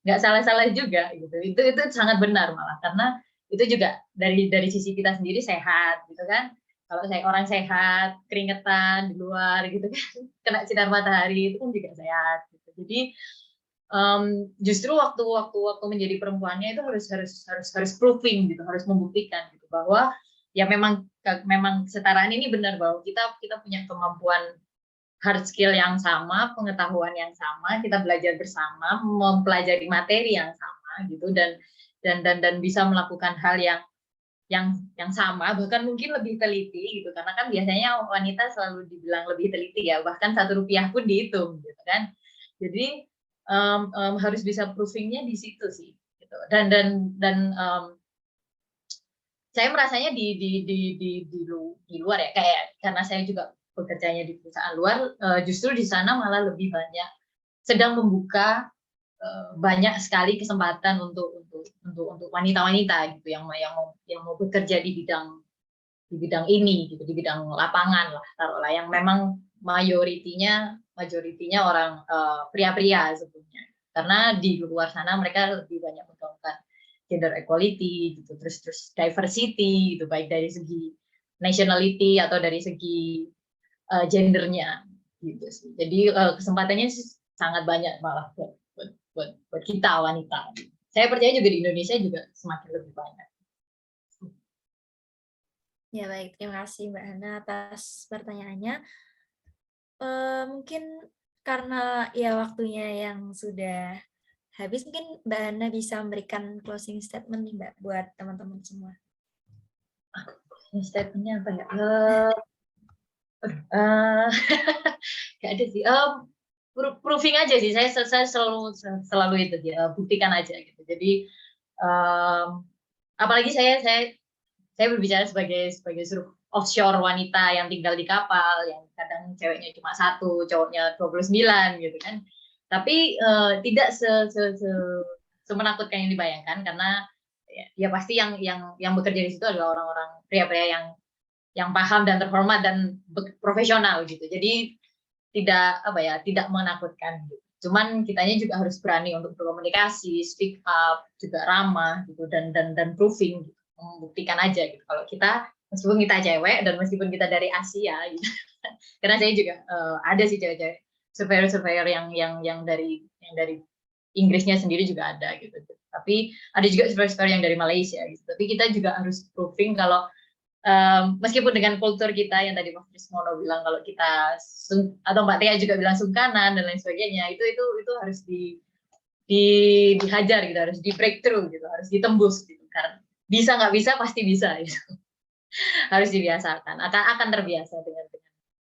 nggak salah juga gitu. Itu sangat benar malah, karena itu juga dari sisi kita sendiri sehat gitu kan, kalau saya orang sehat, keringetan di luar gitu kan, kena sinar matahari itu kan juga sehat. Gitu. Jadi justru waktu menjadi perempuannya itu harus proving gitu, harus membuktikan gitu bahwa ya memang kesetaraan ini benar bahwa kita punya kemampuan hard skill yang sama, pengetahuan yang sama, kita belajar bersama, mempelajari materi yang sama gitu dan bisa melakukan hal yang sama, bahkan mungkin lebih teliti gitu, karena kan biasanya wanita selalu dibilang lebih teliti ya, bahkan Rp1 pun dihitung gitu kan. Jadi harus bisa provingnya di situ sih gitu. Dan saya merasanya di luar ya, kayak karena saya juga bekerjanya di perusahaan luar, justru di sana malah lebih banyak sedang membuka banyak sekali kesempatan untuk wanita-wanita gitu yang mau bekerja di bidang ini gitu, di bidang lapangan lah taruhlah, yang memang mayoritinya orang pria-pria sebetulnya, karena di luar sana mereka lebih banyak menggaungkan gender equality gitu, terus diversity gitu, baik dari segi nationality atau dari segi gendernya gitu sih. Jadi kesempatannya sangat banyak malah buat kita wanita. Saya percaya juga di Indonesia juga semakin lebih banyak. Ya baik, terima kasih Mbak Hana atas pertanyaannya. Mungkin karena ya waktunya yang sudah habis, mungkin Mbak Hana bisa memberikan closing statement nih Mbak buat teman-teman semua. Statementnya apa ya? Gak ada sih. Proving aja sih. Saya selalu itu dia, buktikan aja gitu. Jadi apalagi saya berbicara sebagai offshore wanita yang tinggal di kapal, yang kadang ceweknya cuma 1, cowoknya 29 gitu kan. Tapi tidak semenakutkan yang dibayangkan, karena ya pasti yang bekerja di situ adalah orang-orang pria-pria yang paham dan terhormat dan profesional gitu. Jadi tidak menakutkan gitu. Cuman kitanya juga harus berani untuk berkomunikasi, speak up, juga ramah gitu, dan proving gitu, membuktikan aja gitu. Kalau kita, meskipun kita cewek dan meskipun kita dari Asia gitu. Karena saya juga ada sih cewek-cewek surveyor yang dari Inggrisnya sendiri juga ada gitu. Tapi ada juga surveyor yang dari Malaysia gitu. Tapi kita juga harus proving kalau meskipun dengan kultur kita yang tadi Mas Trismono bilang kalau kita atau Mbak Tia juga bilang sungkanan dan lain sebagainya, itu harus dihajar gitu, harus di breakthrough gitu, harus ditembus gitu. Karena bisa nggak bisa pasti bisa gitu. Harus dibiasakan, akan terbiasa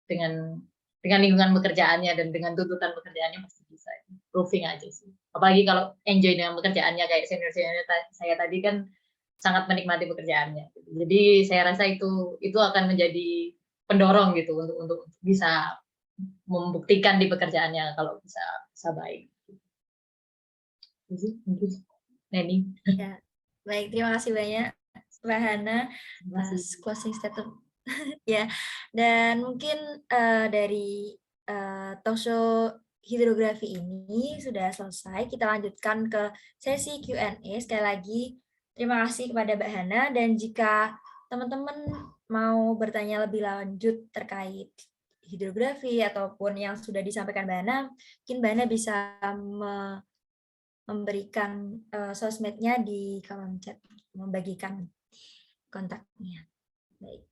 dengan lingkungan pekerjaannya dan dengan tuntutan pekerjaannya, pasti bisa. Proving aja sih. Apalagi kalau enjoy dengan pekerjaannya, kayak senior saya tadi kan sangat menikmati pekerjaannya. Jadi saya rasa itu akan menjadi pendorong gitu untuk bisa membuktikan di pekerjaannya kalau bisa baik. Mungkin Neni. Ya, baik, terima kasih banyak Mbak Hana atas closing statement. Ya, dan mungkin dari talkshow hidrografi ini sudah selesai. Kita lanjutkan ke sesi Q&A. Sekali lagi terima kasih kepada Mbak Hana, dan jika teman-teman mau bertanya lebih lanjut terkait hidrografi ataupun yang sudah disampaikan Mbak Hana, mungkin Mbak Hana bisa memberikan sosmednya di kolom chat, membagikan kontaknya. Baik.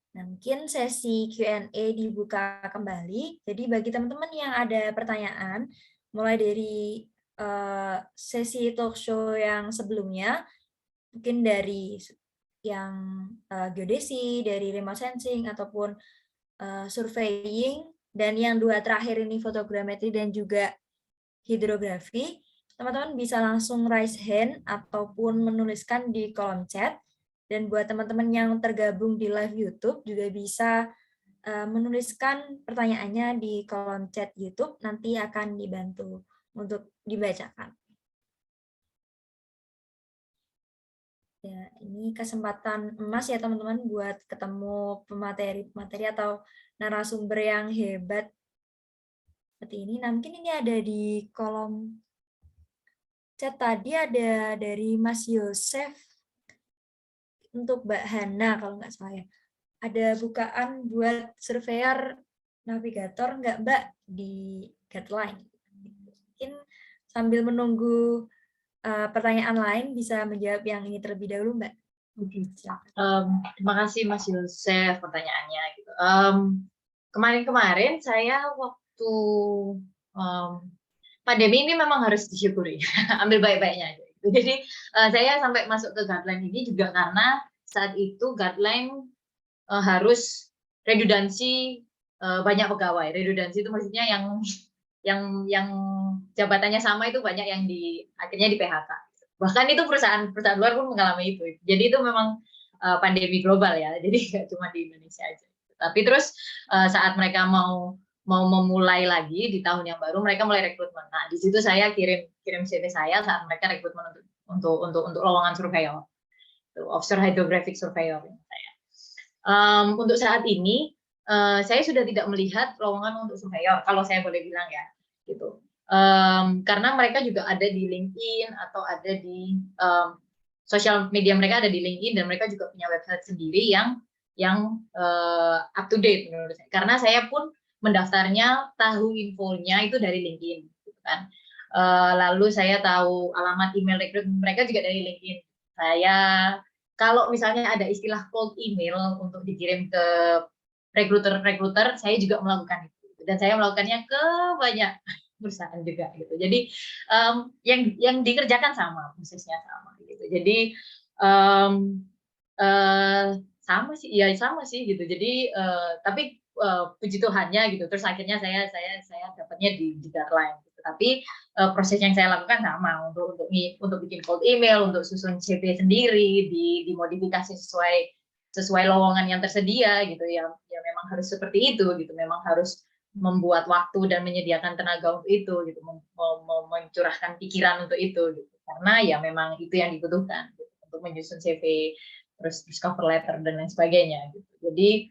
Nah, mungkin sesi Q&A dibuka kembali. Jadi bagi teman-teman yang ada pertanyaan, mulai dari sesi talkshow yang sebelumnya, mungkin dari yang geodesi, dari remote sensing, ataupun surveying, dan yang 2 terakhir ini fotogrametri dan juga hidrografi, teman-teman bisa langsung raise hand ataupun menuliskan di kolom chat. Dan buat teman-teman yang tergabung di live YouTube juga bisa menuliskan pertanyaannya di kolom chat YouTube, nanti akan dibantu untuk dibacakan. Ya, ini kesempatan emas ya teman-teman buat ketemu pemateri atau narasumber yang hebat seperti ini. Nah, mungkin ini ada di kolom chat tadi, ada dari Mas Yosef untuk Mbak Hana kalau nggak salah ya. ada bukaan buat surveyor navigator nggak Mbak di Guideline? Mungkin sambil menunggu pertanyaan lain bisa menjawab yang ini terlebih dahulu Mbak. Terima kasih Mas Yosef pertanyaannya. Gitu. Kemarin-kemarin saya waktu pandemi ini memang harus disyukuri, ambil baik-baiknya aja. Jadi saya sampai masuk ke Guideline ini juga karena saat itu Guideline harus redundansi banyak pegawai. Redundansi itu maksudnya yang jabatannya sama itu banyak yang akhirnya di PHK. Bahkan itu perusahaan luar pun mengalami itu. Jadi itu memang pandemi global ya. Jadi nggak cuma di Indonesia aja. Tapi terus saat mereka mau memulai lagi di tahun yang baru, mereka mulai rekrutmen. Nah, di situ saya kirim CV saya saat mereka rekrutmen untuk lowongan surveyor, offshore hydrographic surveyor saya. Untuk saat ini saya sudah tidak melihat lowongan untuk surveyor, kalau saya boleh bilang ya, gitu. Karena mereka juga ada di LinkedIn atau ada di sosial media, mereka ada di LinkedIn dan mereka juga punya website sendiri yang up to date menurut saya. Karena saya pun mendaftarnya tahu infonya itu dari LinkedIn, gitu kan. Lalu saya tahu alamat email rekrutmen mereka juga dari LinkedIn. Saya kalau misalnya ada istilah cold email untuk dikirim ke rekruter, saya juga melakukan itu. Dan saya melakukannya ke banyak perusahaan juga gitu. Jadi yang dikerjakan sama, prosesnya sama gitu. Jadi sama sih gitu. Jadi tapi puji Tuhannya gitu. Terus akhirnya saya dapatnya di Guideline. Gitu. Tapi proses yang saya lakukan sama untuk bikin cold email, untuk susun CV sendiri, dimodifikasi sesuai lowongan yang tersedia gitu. Ya memang harus seperti itu gitu. Memang harus membuat waktu dan menyediakan tenaga untuk itu gitu, mencurahkan pikiran untuk itu gitu. Karena ya memang itu yang dibutuhkan gitu, untuk menyusun CV, terus cover letter dan lain sebagainya gitu. Jadi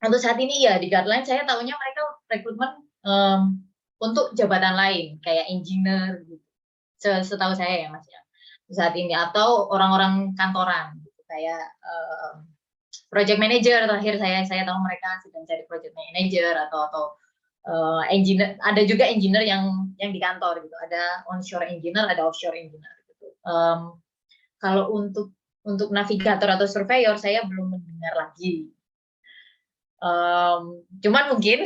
untuk saat ini ya di Guideline saya tahunya mereka rekrutmen untuk jabatan lain kayak engineer gitu. Setahu saya ya Mas ya. Saat ini atau orang-orang kantoran gitu, kayak project manager. Terakhir saya tahu mereka sedang cari project manager atau engineer. Ada juga engineer yang di kantor gitu. Ada onshore engineer, ada offshore engineer gitu. Kalau untuk navigator atau surveyor saya belum mendengar lagi. Cuman mungkin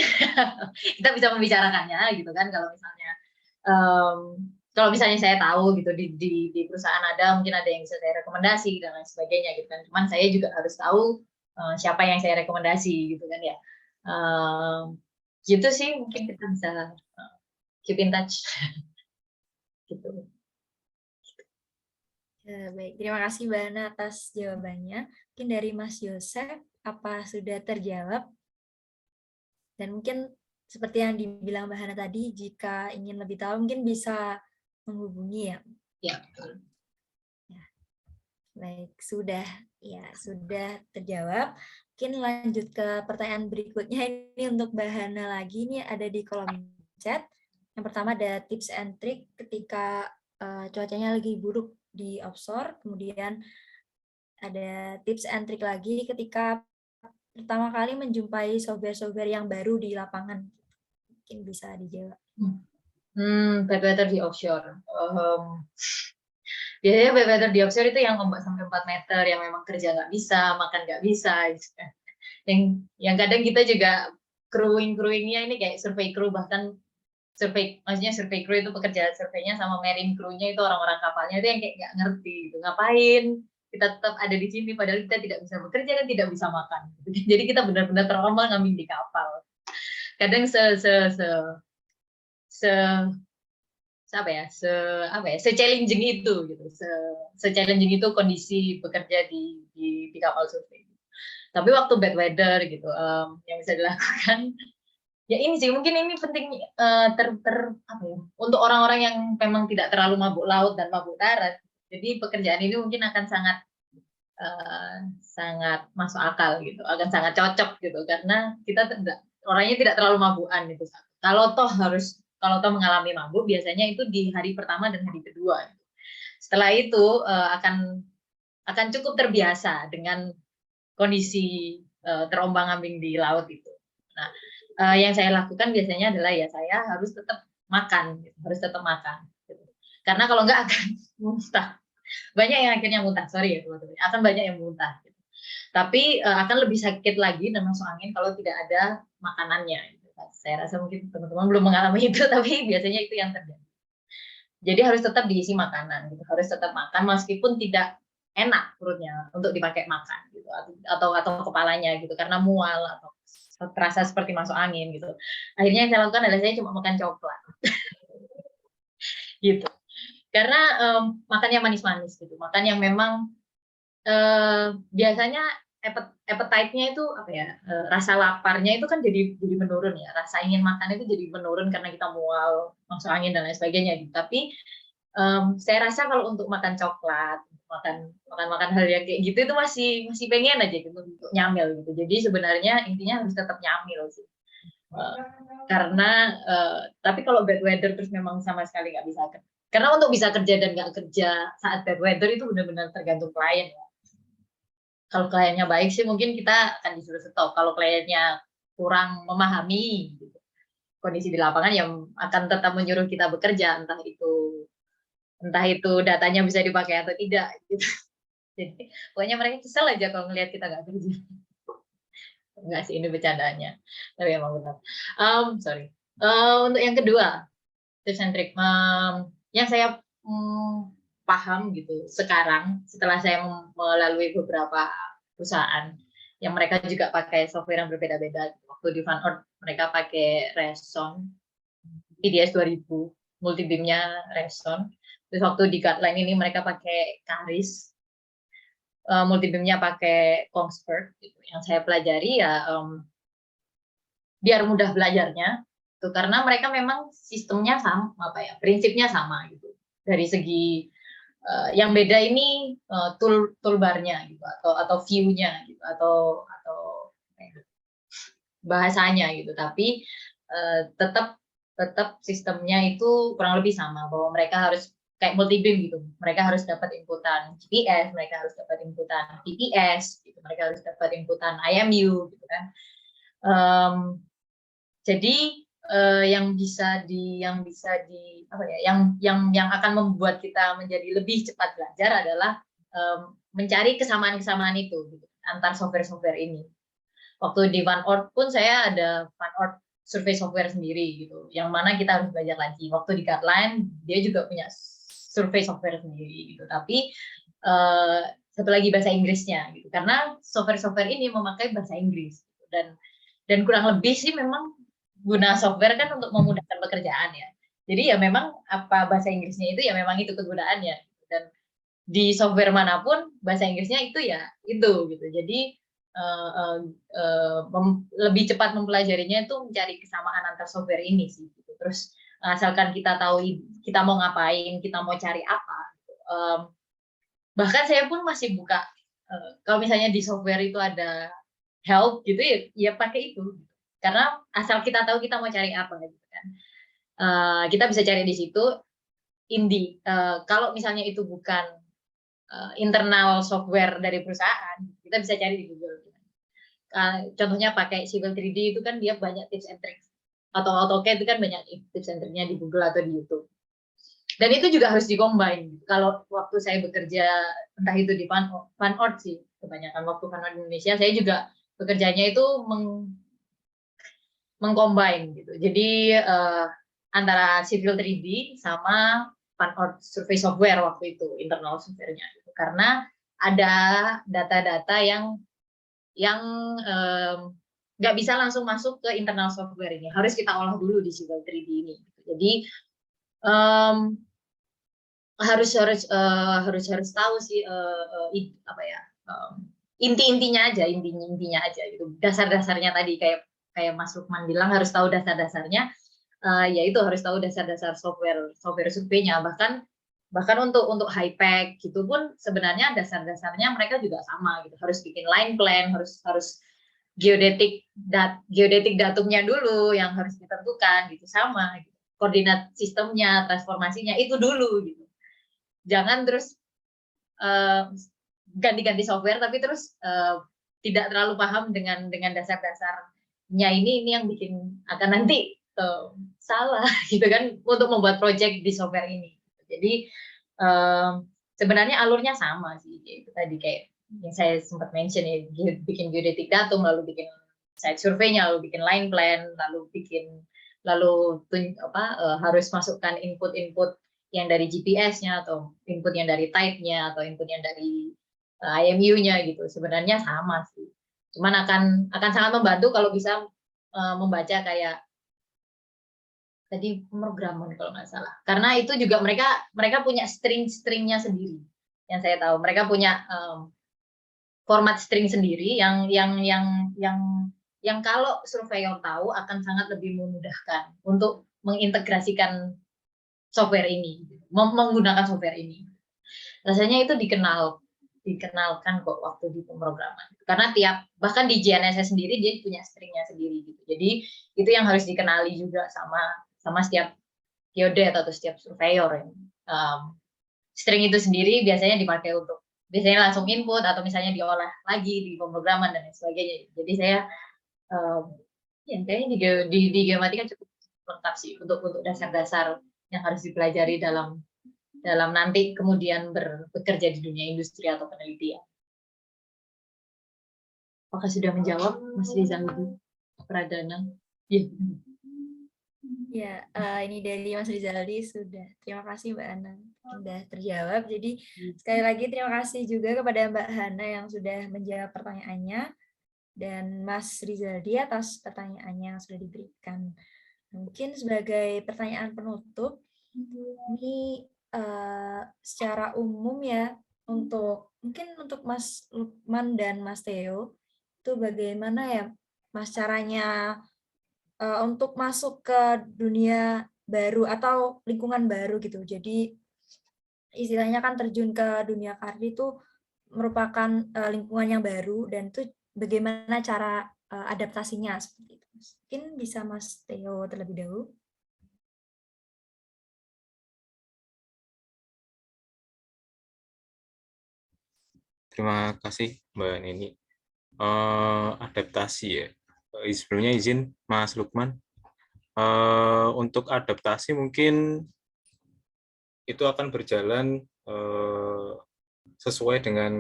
kita bisa membicarakannya gitu kan, kalau misalnya saya tahu gitu di perusahaan ada, mungkin ada yang bisa saya rekomendasi dan lain sebagainya gitu kan. Cuman saya juga harus tahu siapa yang saya rekomendasi gitu kan ya. Gitu sih, mungkin kita bisa keep in touch. Gitu. Baik, terima kasih Mbak Ana atas jawabannya. Mungkin dari Mas Yosef, apa sudah terjawab? Dan mungkin seperti yang dibilang Mbak Hana tadi, jika ingin lebih tahu mungkin bisa menghubungi ya. Ya. Baik, sudah terjawab. Mungkin lanjut ke pertanyaan berikutnya, ini untuk Mbak Hana lagi, ini ada di kolom chat. Yang pertama ada tips and trick ketika cuacanya lagi buruk di offshore, kemudian ada tips and trick lagi ketika pertama kali menjumpai software-software yang baru di lapangan. Mungkin bisa dijawab. Bad weather di offshore. Biasanya bad weather di offshore itu yang ombak sampai 4 meter, yang memang kerja nggak bisa, makan nggak bisa. Gitu. Yang kadang kita juga crewingnya ini kayak survey crew, bahkan maksudnya survey crew itu pekerja surveinya sama marine crew-nya itu orang-orang kapalnya itu yang kayak nggak ngerti gitu. Ngapain kita tetap ada di sini padahal kita tidak bisa bekerja dan tidak bisa makan. Jadi kita benar-benar terombang-ambing di kapal. Kadang se-challenging itu gitu. Se-challenging itu kondisi bekerja di kapal survei. Tapi waktu bad weather gitu, yang bisa dilakukan ya ini sih, mungkin ini penting untuk orang-orang yang memang tidak terlalu mabuk laut dan mabuk darat. Jadi pekerjaan ini mungkin akan sangat masuk akal gitu, akan sangat cocok gitu, karena kita orangnya tidak terlalu mabukan gitu. Kalau toh mengalami mabuk, biasanya itu di hari pertama dan hari kedua. Setelah itu akan cukup terbiasa dengan kondisi terombang-ambing di laut itu. Nah, yang saya lakukan biasanya adalah ya saya harus tetap makan, gitu. Harus tetap makan. Gitu. Karena kalau nggak akan muntah. Banyak yang akhirnya muntah, sorry ya teman-teman. Akan banyak yang muntah. Gitu. Tapi akan lebih sakit lagi dan masuk angin kalau tidak ada makanannya. Gitu. Saya rasa mungkin teman-teman belum mengalami itu, tapi biasanya itu yang terjadi. Jadi harus tetap diisi makanan, gitu. Harus tetap makan meskipun tidak enak perutnya untuk dipakai makan gitu, atau kepalanya gitu karena mual atau terasa seperti masuk angin gitu. Akhirnya yang saya lakukan adalah saya cuma makan coklat gitu, karena makan yang manis-manis gitu, makan yang memang biasanya appetite-nya itu apa ya, rasa laparnya itu kan jadi menurun ya, rasa ingin makan itu jadi menurun karena kita mual, masuk angin dan lain sebagainya gitu. Tapi saya rasa kalau untuk makan coklat, makan hal yang kayak gitu itu masih pengen aja gitu untuk nyamil gitu. Jadi sebenarnya intinya harus tetap nyamil sih. Karena tapi kalau bad weather terus memang sama sekali nggak bisa kerja. Karena untuk bisa kerja dan nggak kerja saat bad weather itu benar-benar tergantung klien ya. Kalau kliennya baik sih mungkin kita akan disuruh stop. Kalau kliennya kurang memahami gitu, kondisi di lapangan yang akan tetap menyuruh kita bekerja, entah itu datanya bisa dipakai atau tidak gitu. Jadi pokoknya mereka kesel aja kalau ngelihat kita nggak kerja. Enggak sih, ini bercandanya, tapi emang benar. Sorry. Untuk yang kedua, tips and trick yang saya paham gitu sekarang setelah saya melalui beberapa perusahaan yang mereka juga pakai software yang berbeda-beda. Waktu di Vanort mereka pakai Reson PDS 2000, multibeam-nya Reson. Terus waktu di Guideline ini mereka pakai Caris, multibeam-nya pakai Kongsberg. Gitu. Yang saya pelajari ya biar mudah belajarnya, tuh karena mereka memang sistemnya sama, prinsipnya sama gitu. Dari segi yang beda ini toolbar-nya gitu, atau view-nya gitu, atau bahasanya gitu. Tapi tetap sistemnya itu kurang lebih sama, bahwa mereka harus kayak multibeam gitu, mereka harus dapat inputan GPS, mereka harus dapat inputan PPS, gitu. Mereka harus dapat inputan IMU, gitu kan. Jadi yang akan membuat kita menjadi lebih cepat belajar adalah mencari kesamaan-kesamaan itu gitu, antar software-software ini. Waktu di Vanort pun saya ada Vanort survei software sendiri gitu, yang mana kita harus belajar lagi. Waktu di Guideline dia juga punya survei software sendiri gitu, tapi satu lagi bahasa Inggrisnya gitu, karena software-software ini memakai bahasa Inggris gitu. Dan kurang lebih sih memang guna software kan untuk memudahkan pekerjaan ya. Jadi ya memang apa bahasa Inggrisnya itu ya memang itu kegunaannya. Dan di software manapun bahasa Inggrisnya itu ya itu gitu. Jadi lebih cepat mempelajarinya itu mencari kesamaan antar software ini sih. Gitu. Terus asalkan kita tahu kita mau ngapain, kita mau cari apa. Gitu. Bahkan saya pun masih buka kalau misalnya di software itu ada help gitu ya pakai itu. Karena asal kita tahu kita mau cari apa gitu kan, kita bisa cari di situ. Kalau misalnya itu bukan internal software dari perusahaan, kita bisa cari di Google. Contohnya pakai Civil 3D itu kan dia banyak tips and tricks, atau AutoCAD itu kan banyak tips and triknya di Google atau di YouTube. Dan itu juga harus dikombin. Kalau waktu saya bekerja entah itu di Vanort sih, kebanyakan waktu Vanort Indonesia saya juga bekerjanya itu mengcombine gitu. Jadi antara Civil 3D sama Vanort survey software waktu itu, internal software-nya gitu. Karena ada data-data yang nggak bisa langsung masuk ke internal software ini, harus kita olah dulu di Civil 3D ini. Jadi harus tahu sih intinya aja gitu, dasar-dasarnya tadi kayak Mas Lukman bilang, harus tahu dasar-dasarnya, yaitu harus tahu dasar-dasar software surveinya. Bahkan untuk high pack gitu pun sebenarnya dasar-dasarnya mereka juga sama gitu, harus bikin line plan, harus geodetik datumnya dulu yang harus ditentukan gitu, sama gitu. Koordinat sistemnya, transformasinya itu dulu gitu. Jangan terus ganti-ganti software tapi terus tidak terlalu paham dengan dasar-dasarnya ini yang bikin akan nanti salah gitu kan untuk membuat project di software ini. Jadi sebenarnya alurnya sama sih, itu tadi kayak yang saya sempat mention ya, bikin geodetic datum, lalu bikin site survey-nya, lalu bikin line plan, harus masukkan input-input yang dari GPS-nya atau input yang dari type-nya atau input yang dari IMU-nya gitu. Sebenarnya sama sih. Cuman akan sangat membantu kalau bisa membaca kayak tadi pemrograman kalau nggak salah. Karena itu juga mereka punya string-stringnya sendiri. Yang saya tahu mereka punya format string sendiri yang kalau surveyor tahu akan sangat lebih memudahkan untuk mengintegrasikan software ini, menggunakan software ini. Rasanya itu dikenalkan kok waktu di pemrograman. Karena bahkan di GNSS sendiri dia punya stringnya sendiri gitu. Jadi itu yang harus dikenali juga sama setiap geodet atau setiap surveyor. String itu sendiri biasanya dipakai untuk biasanya langsung input atau misalnya diolah lagi di pemrograman dan lain sebagainya. Jadi saya kayaknya di geomatika cukup lengkap sih untuk dasar-dasar yang harus dipelajari dalam nanti kemudian bekerja di dunia industri atau penelitian. Apakah sudah menjawab Mas Rizaldi Pradana? Ya, ini dari Mas Rizaldi sudah. Terima kasih Mbak Ana, sudah terjawab. Jadi sekali lagi terima kasih juga kepada Mbak Hana yang sudah menjawab pertanyaannya dan Mas Rizaldi atas pertanyaannya yang sudah diberikan. Mungkin sebagai pertanyaan penutup, ini secara umum ya mungkin untuk Mas Lukman dan Mas Theo itu bagaimana ya Mas caranya untuk masuk ke dunia baru atau lingkungan baru gitu. Jadi istilahnya kan terjun ke dunia karir itu merupakan lingkungan yang baru dan itu bagaimana cara adaptasinya seperti itu. Mungkin bisa Mas Theo terlebih dahulu. Terima kasih Mbak Neni. Adaptasi ya. Sebelumnya izin Mas Lukman. Untuk adaptasi mungkin itu akan berjalan sesuai dengan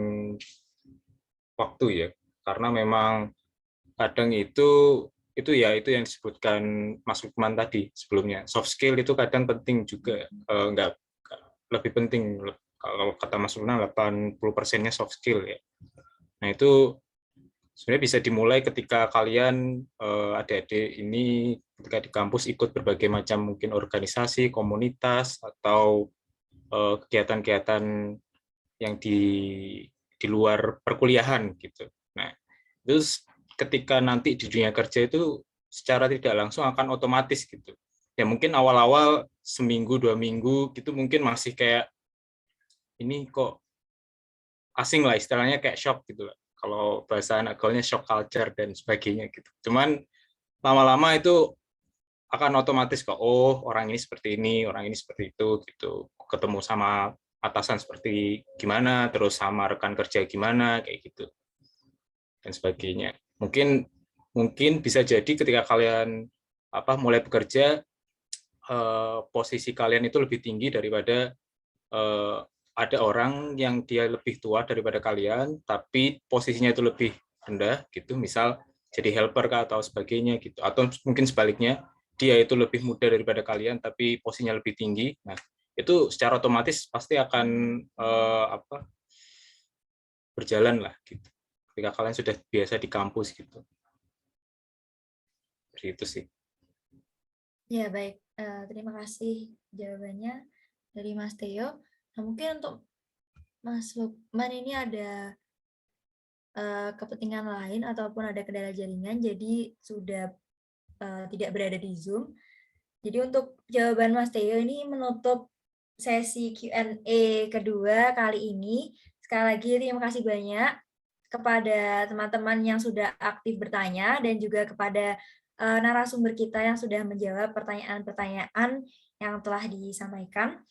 waktu ya. Karena memang kadang itu yang disebutkan Mas Lukman tadi sebelumnya. Soft skill itu kadang penting juga, enggak lebih penting kalau kata Mas Lukman 80%-nya soft skill ya. Nah itu sebenarnya bisa dimulai ketika kalian adik-adik ini ketika di kampus ikut berbagai macam mungkin organisasi, komunitas atau kegiatan-kegiatan yang di luar perkuliahan gitu. Nah, terus ketika nanti di dunia kerja itu secara tidak langsung akan otomatis gitu. Ya mungkin awal-awal seminggu 2 minggu gitu mungkin masih kayak ini kok asing lah istilahnya kayak shock gitu lah. Kalau bahasa anak gaulnya shock culture dan sebagainya gitu. Cuman lama-lama itu akan otomatis kok, oh orang ini seperti ini, orang ini seperti itu gitu. Ketemu sama atasan seperti gimana, terus sama rekan kerja gimana kayak gitu. Dan sebagainya. Mungkin bisa jadi ketika kalian mulai bekerja posisi kalian itu lebih tinggi daripada ada orang yang dia lebih tua daripada kalian, tapi posisinya itu lebih rendah, gitu. Misal jadi helper atau sebagainya, gitu. Atau mungkin sebaliknya, dia itu lebih muda daripada kalian, tapi posisinya lebih tinggi. Nah, itu secara otomatis pasti akan berjalan lah, gitu. Ketika kalian sudah biasa di kampus, gitu. Seperti itu sih. Ya baik, terima kasih jawabannya dari Mas Theo. Nah, mungkin untuk Mas Lukman ini ada kepentingan lain ataupun ada kendala jaringan, jadi sudah tidak berada di Zoom. Jadi untuk jawaban Mas Theo ini menutup sesi Q&A kedua kali ini. Sekali lagi terima kasih banyak kepada teman-teman yang sudah aktif bertanya dan juga kepada narasumber kita yang sudah menjawab pertanyaan-pertanyaan yang telah disampaikan.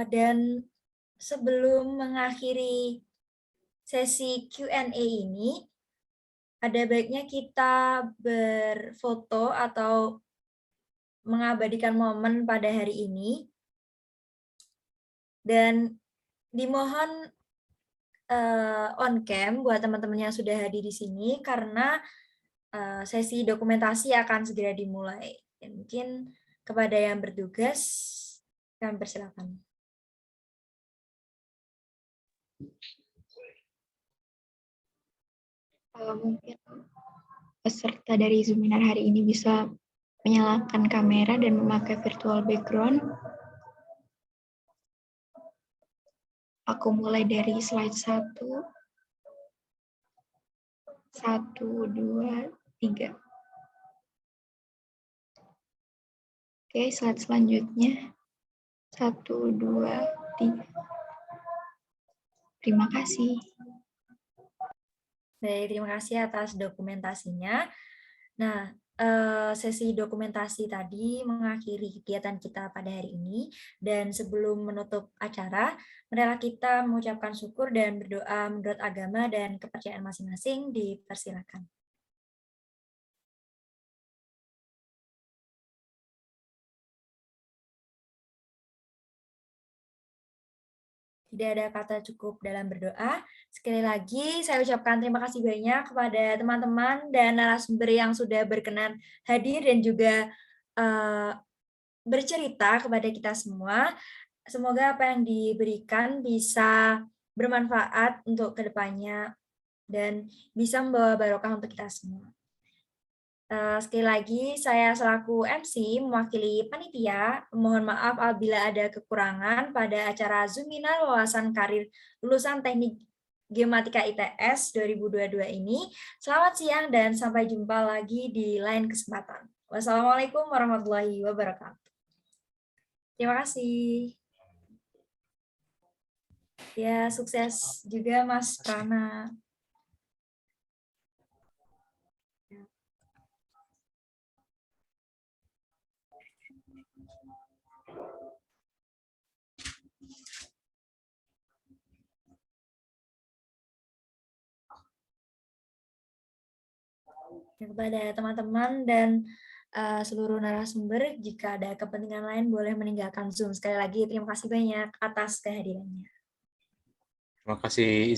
Dan sebelum mengakhiri sesi Q&A ini ada baiknya kita berfoto atau mengabadikan momen pada hari ini, dan dimohon on cam buat teman-teman yang sudah hadir di sini karena sesi dokumentasi akan segera dimulai. Dan mungkin kepada yang bertugas, kami persilakan. Mungkin peserta dari seminar hari ini bisa menyalakan kamera dan memakai virtual background. Aku mulai dari slide 1. 1, 2, 3. Oke, slide selanjutnya. 1, 2, 3. Terima kasih. Baik, terima kasih atas dokumentasinya. Nah, sesi dokumentasi tadi mengakhiri kegiatan kita pada hari ini, dan sebelum menutup acara, marilah kita mengucapkan syukur dan berdoa menurut agama dan kepercayaan masing-masing. Dipersilakan. Tidak ada kata cukup dalam berdoa. Sekali lagi, saya ucapkan terima kasih banyak kepada teman-teman dan narasumber yang sudah berkenan hadir dan juga bercerita kepada kita semua. Semoga apa yang diberikan bisa bermanfaat untuk kedepannya dan bisa membawa barokah untuk kita semua. Sekali lagi, saya selaku MC mewakili panitia, mohon maaf apabila ada kekurangan pada acara Seminar Wawasan Karir Lulusan Teknik Geomatika ITS 2022 ini. Selamat siang dan sampai jumpa lagi di lain kesempatan. Wassalamualaikum warahmatullahi wabarakatuh. Terima kasih. Ya, sukses juga Mas Prana. Kepada teman-teman dan seluruh narasumber, jika ada kepentingan lain boleh meninggalkan Zoom. Sekali lagi terima kasih banyak atas kehadirannya. Terima kasih.